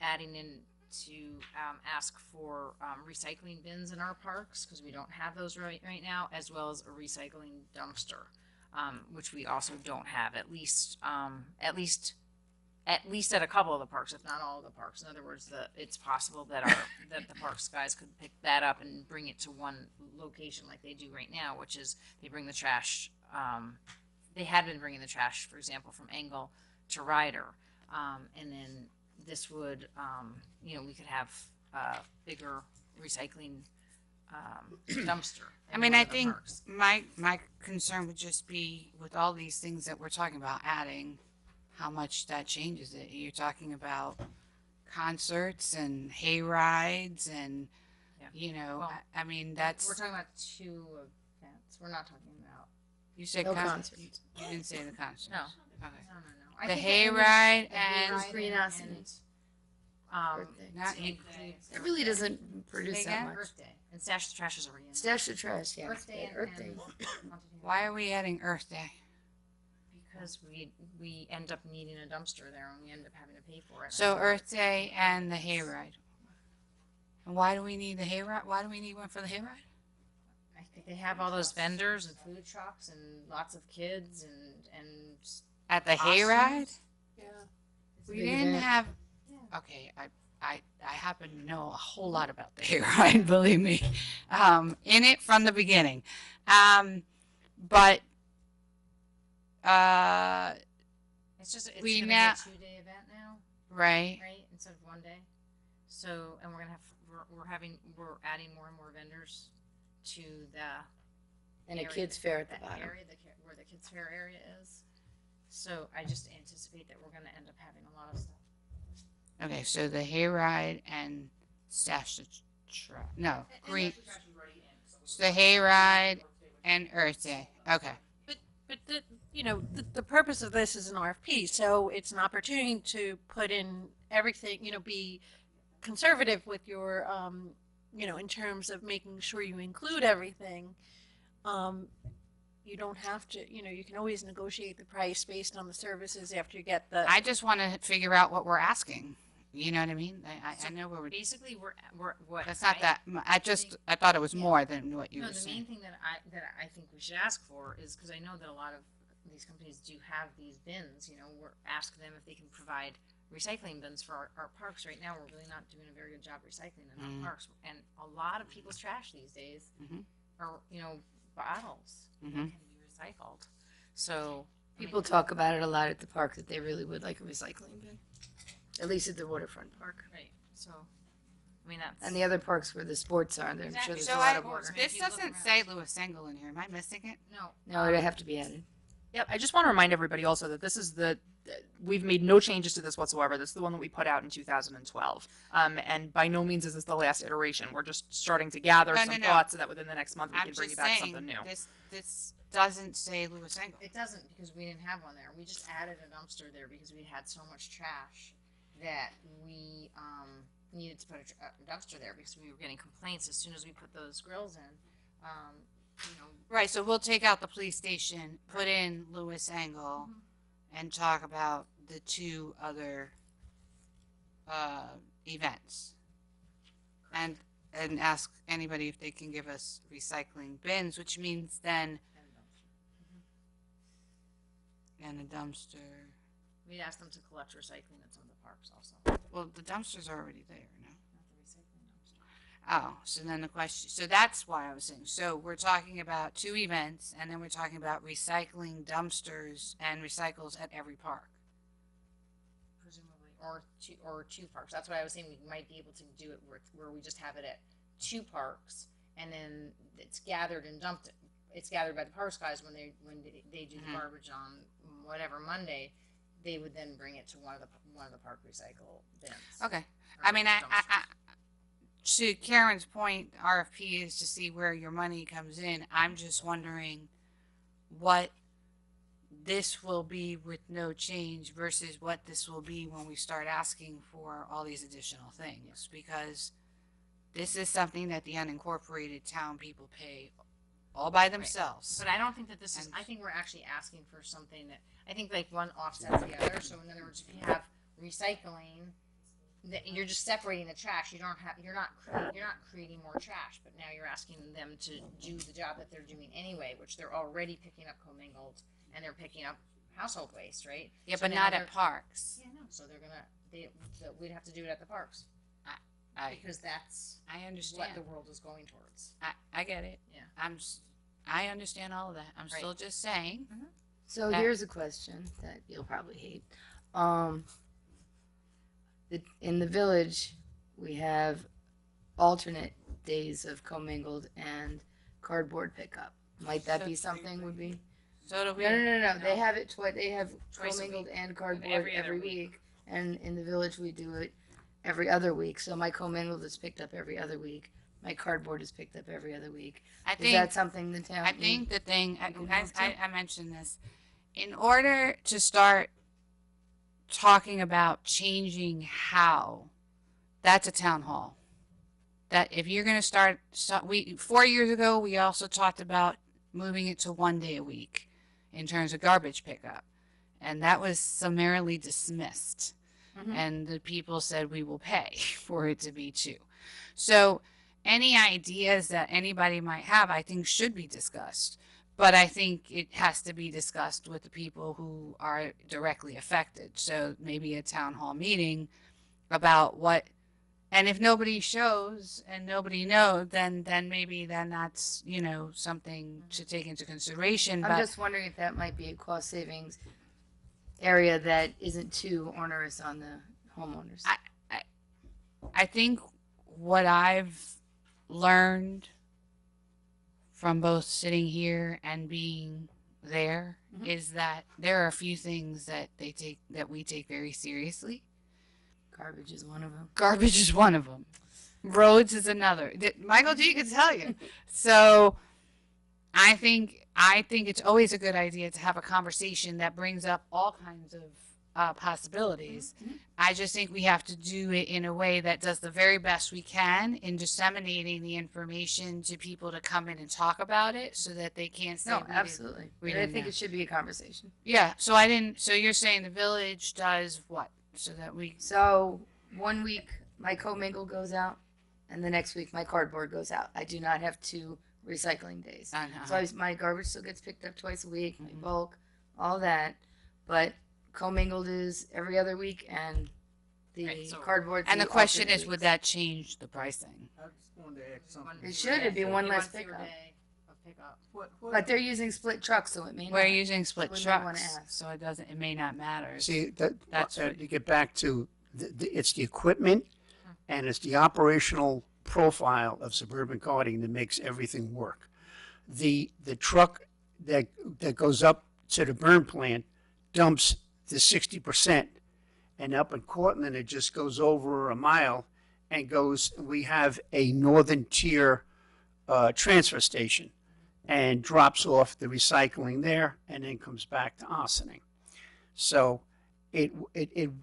adding in to ask for recycling bins in our parks, because we don't have those right now, as well as a recycling dumpster, which we also don't have, at least at a couple of the parks, if not all of the parks. In other words, it's possible that that the parks guys could pick that up and bring it to one location like they do right now, which is they bring the trash. They had been bringing the trash, for example, from Engel to Ryder, and then this would, we could have a bigger recycling dumpster. I in mean, one I of the think parks. my concern would just be with all these things that we're talking about adding, how much that changes it. You're talking about concerts and hay rides and, Yeah. Well, I mean, that's, We're talking about 2 events. We're not talking about. you said No concerts. concerts. You didn't say the concerts. No. Okay. No. I The think hay that ride the and hayride Curiosity. Birthday. Not to include It really doesn't produce Say that again? much. Earth Day and Stash the Trash is already in. Stash the trash, yeah. Earth Day Yeah, Earth Day. and Why are we adding Earth Day? because we end up needing a dumpster there and we end up having to pay for it. So Earth Day and the hayride. And why do we need the hayride? Why do we need one for the hayride? I think they have all those vendors and food trucks and lots of kids and At the Costumes? hayride? yeah. We big didn't event. have. Okay, I happen to know a whole lot about the hayride, believe me. In it from the beginning. But It's We gonna now- be a 2-day event now, right. right? Instead of 1 day. So and we're adding more and more vendors to the And a area- kid's fair at the that bottom. area, where the kids fair area is. So I just anticipate that we're gonna end up having a lot of stuff. Okay, so the hayride and stash the truck. No, green. So the hayride and Earth Day. Okay. But the purpose of this is an RFP, so it's an opportunity to put in everything, be conservative with your, in terms of making sure you include everything. You don't have to, you can always negotiate the price based on the services after you get the. I just want to figure out what we're asking. You know what I mean? I know where we're. Basically, we're what That's not I- that. I thought it was more than what you No, were the saying. main thing that I think we should ask for is, because I know that a lot of these companies do have these bins, we're asking them if they can provide recycling bins for our parks. Right now, we're really not doing a very good job recycling in Mm. our parks. And a lot of people's trash these days Mhm. are, bottles that Mhm. can be recycled. So, People talk about it a lot at the park that they really would like a recycling bin. At least at the waterfront park. right, so, that's. And the other parks where the sports are, I'm sure Exactly. there's So a lot I, of water. this If you look doesn't around. say Lewis Engel in here. Am I missing it? No. No, it'd have to be added. Yep. I just want to remind everybody also that this is we've made no changes to this whatsoever. This is the one that we put out in 2012. And by no means is this the last iteration. We're just starting to gather No, some no. thoughts so that within the next month we I'm can bring you just back saying something new. this doesn't say Lewis Engel. It doesn't, because we didn't have one there. We just added a dumpster there because we had so much trash that we needed to put a dumpster there because we were getting complaints as soon as we put those grills in. Right. So we'll take out the police station, put in Lewis Engel, and talk about the 2 other events, and ask anybody if they can give us recycling bins, which means then and a dumpster. We'd ask them to collect recycling at some of the parks also. Well, the dumpsters are already there, no? Not the recycling dumpster. Oh, so then the question, so that's why I was saying, so we're talking about 2 events, and then we're talking about recycling dumpsters and recycles at every park. Presumably, or two parks. That's why I was saying we might be able to do it where we just have it at 2 parks, and then it's gathered and dumped. It's gathered by the parks guys when they do the garbage on whatever Monday. They would then bring it to one of the park recycle bins. Okay. or I mean, I, dumpsters. to Karen's point, RFP is to see where your money comes in. I'm just wondering what this will be with no change versus what this will be when we start asking for all these additional things, because this is something that the unincorporated town people pay all by themselves. But I don't think that this is. I think we're actually asking for something that I think like one offsets the other. So in other words, if you have recycling, that you're just separating the trash. You're not creating more trash. But now you're asking them to do the job that they're doing anyway, which they're already picking up commingled and they're picking up household waste, right? Yeah, So but now not they're- at parks. Yeah, no. So we'd have to do it at the parks because that's I what understand. the world is going towards. I get it. Yeah. I understand all of that. I'm Right. still just saying. So That- here's a question that you'll probably hate. In the village, we have alternate days of commingled and cardboard pickup. Might that be something would be? So do we. No. They have it they have Twice a commingled week. and cardboard Every other every week. And in the village, we do it every other week. So my commingled is picked up every other week. My cardboard is picked up every other week. I Is think that something the town? I think the thing, can move to? I mentioned this, in order to start talking about changing how, that's a town hall. That if you're going to start, 4 years ago, we also talked about moving it to 1 day a week in terms of garbage pickup. And that was summarily dismissed. Mhm. And the people said we will pay for it to be 2. So any ideas that anybody might have, I think should be discussed. But I think it has to be discussed with the people who are directly affected. So maybe a town hall meeting about what, and if nobody shows and nobody knows, then maybe that's, something to take into consideration. I'm But just wondering if that might be a cost savings area that isn't too onerous on the homeowners. I think what I've learned from both sitting here and being there Mhm. is that there are a few things that we take very seriously. Garbage is one of them. Garbage is one of them. Roads is another. Michael G could tell you. So I think it's always a good idea to have a conversation that brings up all kinds of possibilities. I just think we have to do it in a way that does the very best we can in disseminating the information to people to come in and talk about it so that they can't say No, we didn't- absolutely. we But I didn't think know. it should be a conversation. Yeah. So you're saying the village does what? So that we. So 1 week my commingle goes out, and the next week my cardboard goes out. I do not have 2 recycling days. So my garbage still gets picked up twice a week, my bulk, all that. But commingled is every other week, and the Right, so- cardboard. And the question is, would that change the pricing? I just wanted to ask something. It should, it'd be one less fewer pickup. day of pickup. But they're using split trucks, so it may We're not. using split we may wanna trucks, ask. so it may not matter. See, That's what- to get back to, it's the equipment and it's the operational profile of suburban carting that makes everything work. The truck that goes up to the burn plant dumps the 60%, and up in Cortland, it just goes over a mile and we have a northern tier transfer station and drops off the recycling there and then comes back to Ossining. So it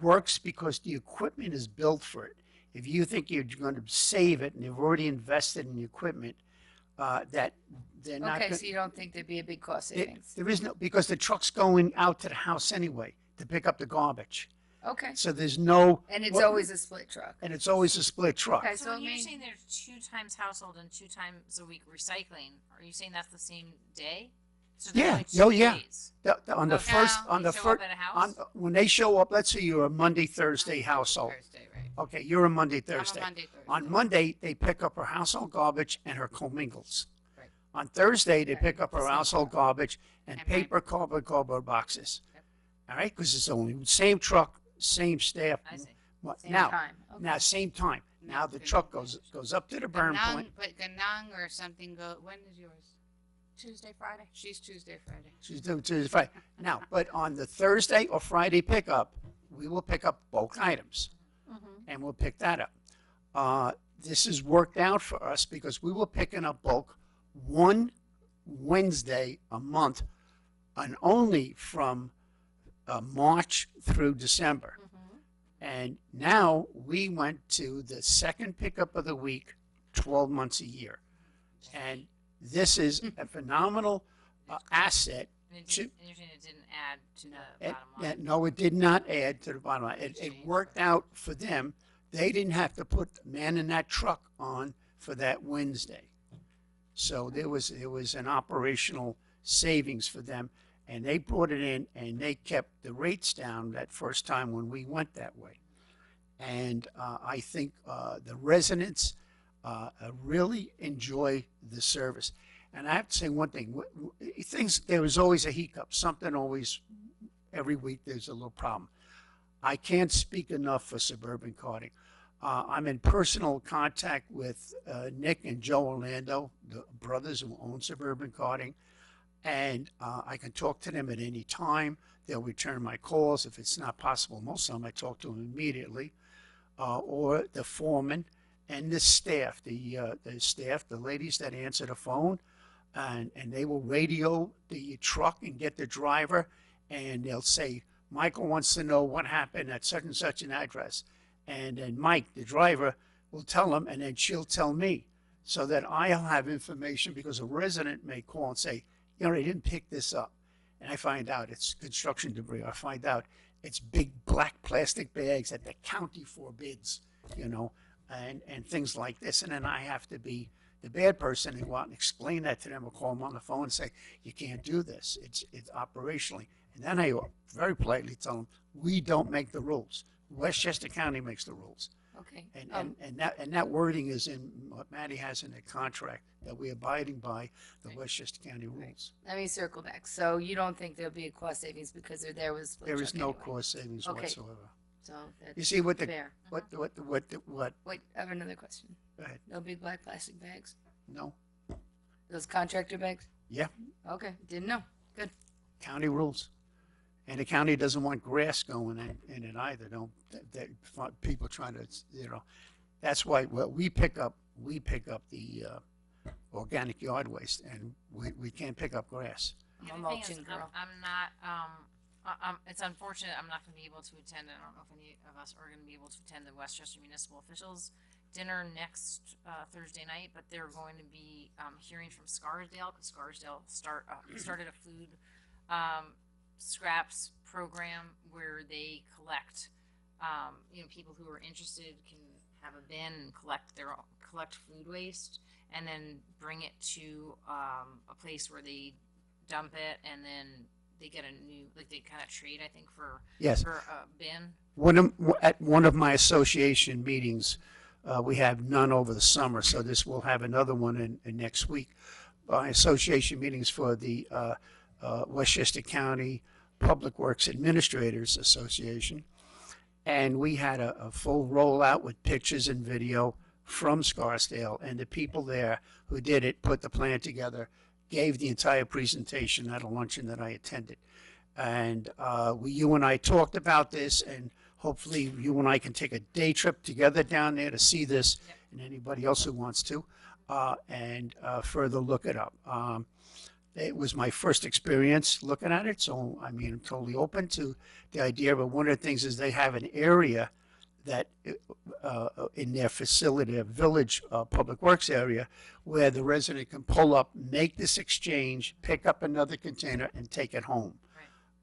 works because the equipment is built for it. If you think you're going to save it and you've already invested in the equipment, that they're not. Okay, gonna- so you don't think there'd be a big cost savings? there is no, because the truck's going out to the house anyway to pick up the garbage. Okay. So there's no. And it's what- always a split truck. And it's always a split truck. Okay, So so it when you're means, saying there's 2 times household and 2 times a week recycling, are you saying that's the same day? So there's Yeah, only oh, 2 yeah. days. On the Okay. first, Now, on they the show first, up at a house? when they show up, let's say you're a Monday, Thursday household. Thursday, right? Okay, you're a Monday, I'm a Thursday. Monday, Thursday. On Monday, they pick up her household garbage and her commingles. Right. On Thursday, they Right. pick up her Same household truck. garbage and And mine. paper, cardboard boxes. Yep. All right, because it's only same truck, same staff. I see. Same Now, time. Okay. now, same time. Now the Good. truck goes up to the burn Ganong, point. but Ganong or something go, when is yours? Tuesday, Friday. She's Tuesday, Friday. She's doing Tuesday, Friday. Now, but on the Thursday or Friday pickup, we will pick up bulk items, and we'll pick that up. This is worked out for us because we were picking up bulk one Wednesday a month, and only from March through December. And now we went to the second pickup of the week, 12 months a year. And this is a phenomenal asset. And it to- didn't, and you're saying it didn't add to the It- bottom line? no, it did not add to the bottom line. It worked out for them. They didn't have to put the man in that truck on for that Wednesday. So there was an operational savings for them, and they brought it in and they kept the rates down that first time when we went that way. And I think the residents really enjoy the service. And I have to say one thing, there was always a hiccup, something always, every week there's a little problem. I can't speak enough for Suburban Carting. I'm in personal contact with Nick and Joe Orlando, the brothers who own Suburban Carting, and I can talk to them at any time. They'll return my calls. If it's not possible, most of them I talk to them immediately, or the foreman and the staff, the ladies that answer the phone, and they will radio the truck and get the driver, and they'll say, Michael wants to know what happened at such and such an address. And then Mike, the driver, will tell them, and then she'll tell me, so that I'll have information, because a resident may call and say, you know, they didn't pick this up. And I find out it's construction debris. I find out it's big black plastic bags that the county forbids, you know, and things like this. And then I have to be the bad person and go out and explain that to them, or call them on the phone and say, you can't do this. It's operationally. And then I very politely tell them, we don't make the rules. Westchester County makes the rules. Okay. And that wording is in what Maddie has in the contract, that we're abiding by the Westchester County rules. Let me circle back. So you don't think there'll be a cost savings because they're there with split There is truck no anyway? cost savings Okay. whatsoever. So You that's see what fair. what, Wait, I have another question. go ahead. No big black plastic bags? No, Those contractor bags? Yeah. Okay, didn't know. county rules. And the county doesn't want grass going in it either. People trying to, you know, that's why we pick up the organic yard waste, and we can't pick up grass. Yeah, I'm the a thing is, mulching girl. I'm not, it's unfortunate I'm not gonna be able to attend, and I don't know if any of us are gonna be able to attend the Westchester Municipal Officials dinner next Thursday night, but they're going to be hearing from Scarsdale, because Scarsdale started a food scraps program where they collect, you know, people who are interested can have a bin and collect food waste, and then bring it to a place where they dump it, and then they get a new, like, they kind of trade, I think, for Yes. for a bin. At one of my association meetings, we have none over the summer, so we'll have another one in next week. My association meetings for the Westchester County Public Works Administrators Association. And we had a full rollout with pictures and video from Scarsdale, and the people there who did it put the plan together, gave the entire presentation at a luncheon that I attended. And you and I talked about this, and hopefully you and I can take a day trip together down there to see this, and anybody else who wants to, and further look it up. It was my first experience looking at it, so I mean, I'm totally open to the idea, but one of the things is they have an area that in their facility, a village public works area, where the resident can pull up, make this exchange, pick up another container, and take it home.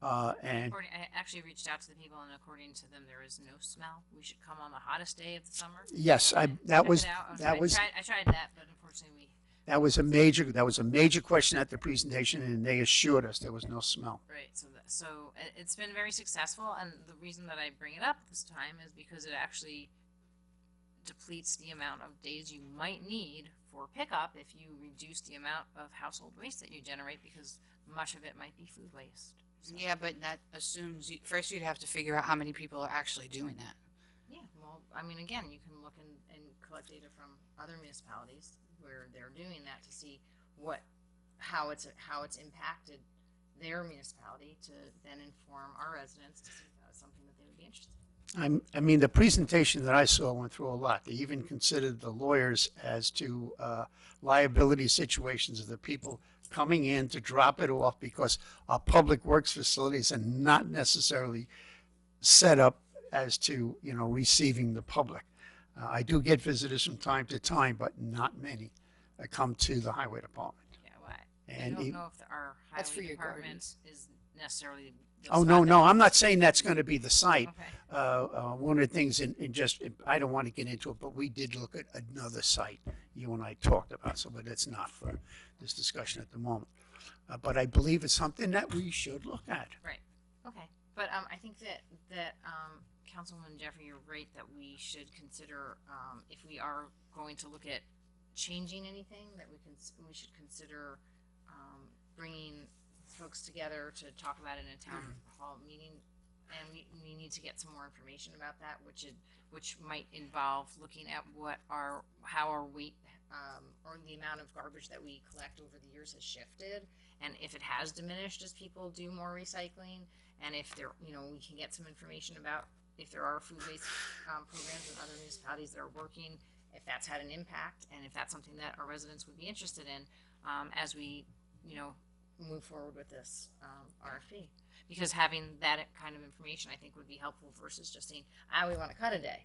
And I actually reached out to the people, and according to them, there is no smell. We should come on the hottest day of the summer. yes, and that check was it out. that I was tried that, but unfortunately That was a major question at the presentation, and they assured us there was no smell. Right, so it's been very successful, and the reason that I bring it up this time is because it actually depletes the amount of days you might need for pickup if you reduce the amount of household waste that you generate, because much of it might be food waste. So, Yeah, but that assumes first you'd have to figure out how many people are actually doing that. yeah, well, I mean, again, you can look and collect data from other municipalities where they're doing that to see how it's impacted their municipality, to then inform our residents to see if that's something that they would be interested in. I mean, the presentation that I saw went through a lot. They even considered the lawyers as to liability situations of the people coming in to drop it off, because our public works facilities are not necessarily set up as to, receiving the public. I do get visitors from time to time, but not many that come to the highway department. Yeah, well, I And don't know if our That's for highway your department gardens. is necessarily. the Oh, spot no, that no, it I'm not is. saying that's going to be the site. Okay. One of the things I don't want to get into it, but we did look at another site you and I talked about, but it's not for this discussion at the moment. But I believe it's something that we should look at. Okay, but I think that Councilwoman Jeffrey, you're right that we should consider, if we are going to look at changing anything, that we should consider bringing folks together to talk about it in a town hall meeting, and we need to get some more information about that, which might involve looking at how our weight or the amount of garbage that we collect over the years has shifted, and if it has diminished as people do more recycling, and if we can get some information about if there are food waste programs in other municipalities that are working, if that's had an impact, and if that's something that our residents would be interested in as we move forward with this RFP. Because having that kind of information, I think, would be helpful versus just saying, we want to cut a day,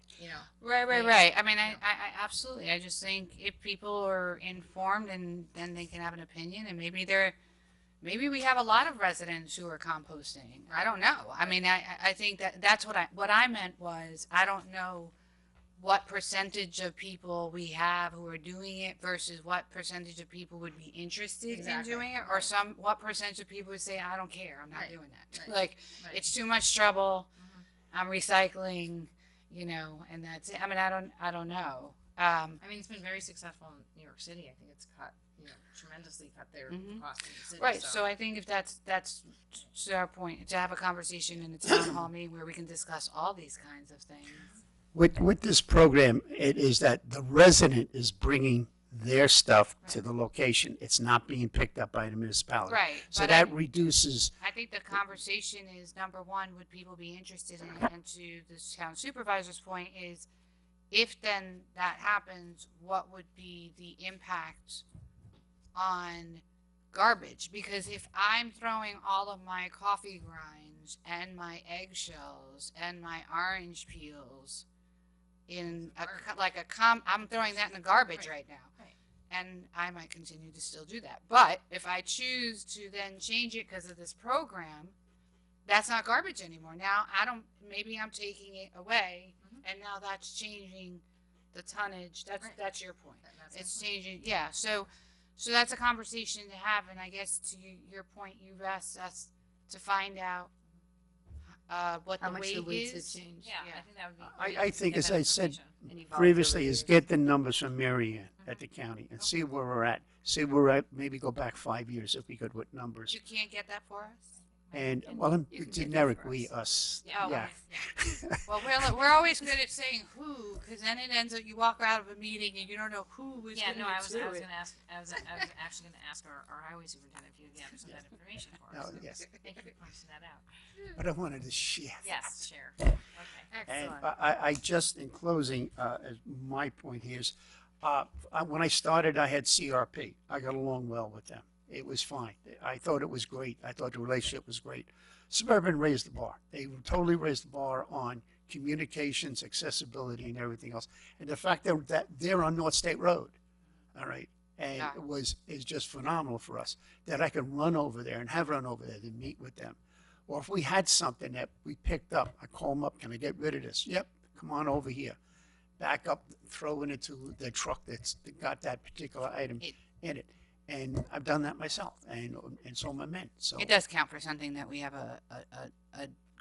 Right. Right. I mean, I absolutely. I just think if people are informed, and then they can have an opinion, and maybe we have a lot of residents who are composting. I don't know. I mean, I think that's what I meant was, I don't know what percentage of people we have who are doing it versus what percentage of people would be interested Exactly. in doing it, or what percentage of people would say, I don't care, I'm not Right. doing that. Right. Like, Right. it's too much trouble. I'm recycling, and that's it. I mean, I don't know. I mean, it's been very successful in New York City. I think it's tremendously cut their costs in the city. Right. So I think if that's to our point, to have a conversation in a town hall meeting where we can discuss all these kinds of things. With this program, it is that the resident is bringing their stuff to the location. It's not being picked up by the municipality. Right. So but that reduces, I think the conversation is, number one, would people be interested in it? And to the town supervisor's point is, if then that happens, what would be the impact on garbage? Because if I'm throwing all of my coffee grinds and my eggshells and my orange peels in I'm throwing that in the garbage right now. Right. And I might continue to still do that. But if I choose to then change it because of this program, that's not garbage anymore. Now maybe I'm taking it away, and now that's changing the tonnage. That's your point. That's It's my point. changing. Yeah. So that's a conversation to have. And I guess to your point, you've asked us to find out what How the much weight the weights have is. changed. Yeah, Yeah. I think that would be. I think, get as that I said information. Any previously, is volatility. get the numbers from Mary Ann at the county and see where we're at. See where we're at, maybe go back 5 years if we could with numbers. You can't get that for us. And, well, in You can get that generic, for we, us. us, Yeah, yeah. Well, we're always good at saying who, because then it ends up you walk out of a meeting and you don't know who is Yeah, going no, to I was do gonna it. ask. I was actually gonna ask our highway superintendent if you could gather some of that information for us. Oh, yes. Thank you for pointing that out. But I wanted to share. Yes, share. Okay. And Excellent. I just, in closing, as my point here is, when I started, I had CRP. I got along well with them. It was fine. I thought it was great. I thought the relationship was great. Suburban raised the bar. They totally raised the bar on communications, accessibility, and everything else. And the fact that they're on North State Road, all right, and Yeah. is just phenomenal for us. That I could run over there and have run over there to meet with them. Or if we had something that we picked up, I call them up, can I get rid of this? Yep, come on over here. Back up, throw it into the truck that got that particular item. in it. And I've done that myself, and so my men. So It does count for something that we have a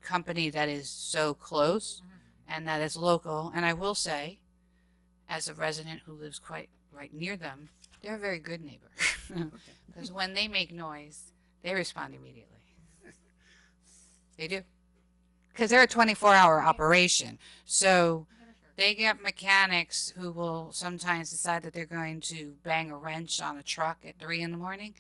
company that is so close and that is local. And I will say, as a resident who lives quite right near them, they're a very good neighbor. Because when they make noise, they respond immediately. They do. Because they're a 24-hour operation. So they get mechanics who will sometimes decide that they're going to bang a wrench on a truck at 3 in the morning.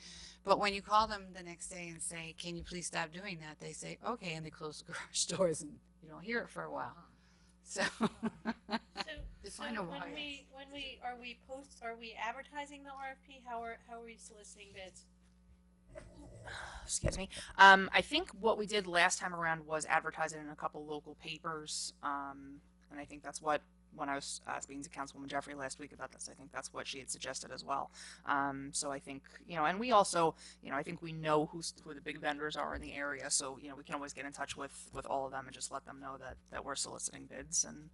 But when you call them the next day and say, can you please stop doing that? They say, okay. And they close the garage doors and you don't hear it for a while. So define a when while. are we advertising the RFP? How are we soliciting bids? Excuse me. I think what we did last time around was advertise it in a couple local papers. And I think that's what, when I was speaking to Councilwoman Jeffrey last week about this, I think that's what she had suggested as well. So I think, and we also, I think we know who the big vendors are in the area. So, we can always get in touch with all of them and just let them know that we're soliciting bids. And,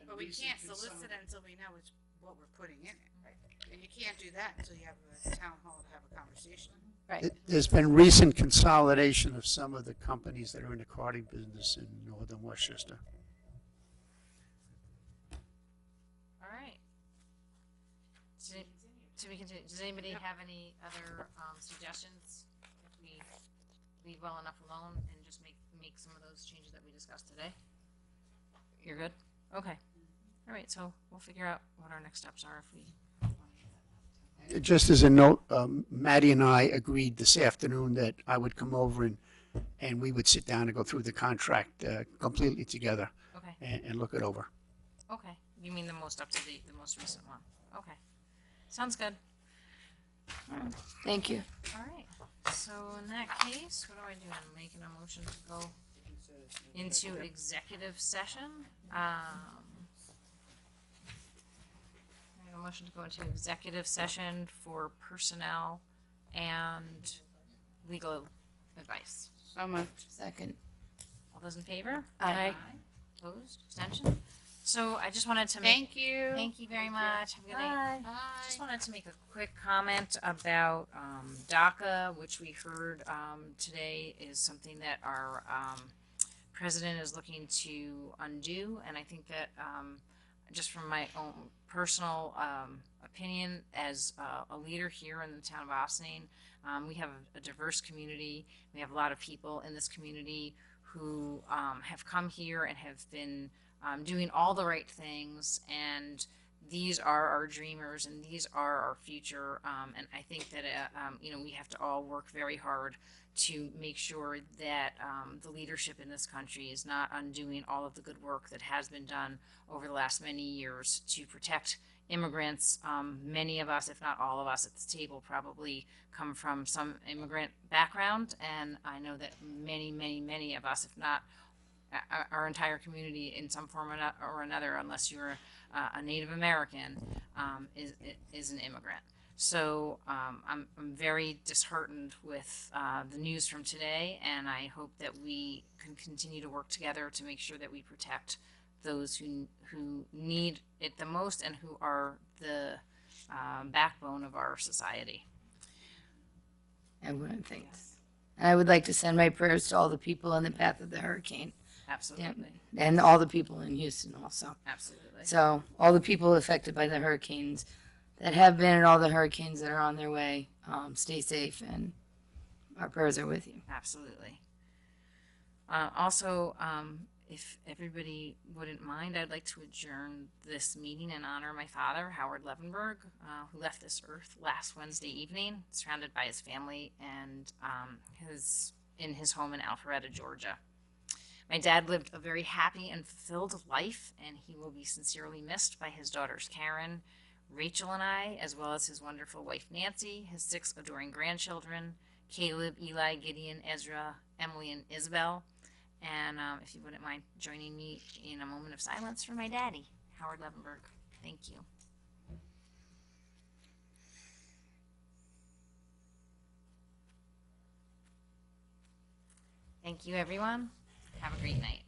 But we can't solicit it until we know what we're putting in it. Right? And you can't do that until you have a town hall to have a conversation. right. there's been recent consolidation of some of the companies that are in the carting business in northern Westchester. All right. To be continued. Does anybody have any other suggestions? If we leave well enough alone and just make some of those changes that we discussed today? You're good? Okay. All right, so we'll figure out what our next steps are if we. Just as a note, Maddie and I agreed this afternoon that I would come over and we would sit down and go through the contract completely together Okay. and look it over. Okay. You mean the most up to date, the most recent one? Okay. Sounds good. Thank you. All right. So in that case, what do I do? I'm making a motion to go into executive session. Make a motion to go into executive session for personnel and legal advice. So moved. Second. All those in favor? Aye. Opposed? Abstention? So I just wanted to make. Thank you. Thank you very much. Have a good night. Just wanted to make a quick comment about DACA, which we heard today is something that our president is looking to undo. And I think that just from my own personal opinion as a leader here in the town of Ossining, we have a diverse community. We have a lot of people in this community who have come here and have been doing all the right things, and these are our dreamers and these are our future. And I think that we have to all work very hard to make sure that the leadership in this country is not undoing all of the good work that has been done over the last many years to protect immigrants. Many of us, if not all of us at the table, probably come from some immigrant background, and I know that many of us, if not our entire community in some form or another, unless you're a Native American, is an immigrant. So I'm very disheartened with the news from today, and I hope that we can continue to work together to make sure that we protect those who need it the most and who are the backbone of our society. Everyone thinks. I would like to send my prayers to all the people in the path of the hurricane. Absolutely. And all the people in Houston also. Absolutely. So all the people affected by the hurricanes that have been and all the hurricanes that are on their way, stay safe, and our prayers are with you. Absolutely. Also, if everybody wouldn't mind, I'd like to adjourn this meeting and honor my father, Howard Levenberg, who left this earth last Wednesday evening, surrounded by his family and in his home in Alpharetta, Georgia. My dad lived a very happy and fulfilled life, and he will be sincerely missed by his daughters Karen, Rachel, and I, as well as his wonderful wife Nancy, his 6 adoring grandchildren, Caleb, Eli, Gideon, Ezra, Emily, and Isabel. And if you wouldn't mind joining me in a moment of silence for my daddy, Howard Levenberg. Thank you. Thank you, everyone. Have a great night.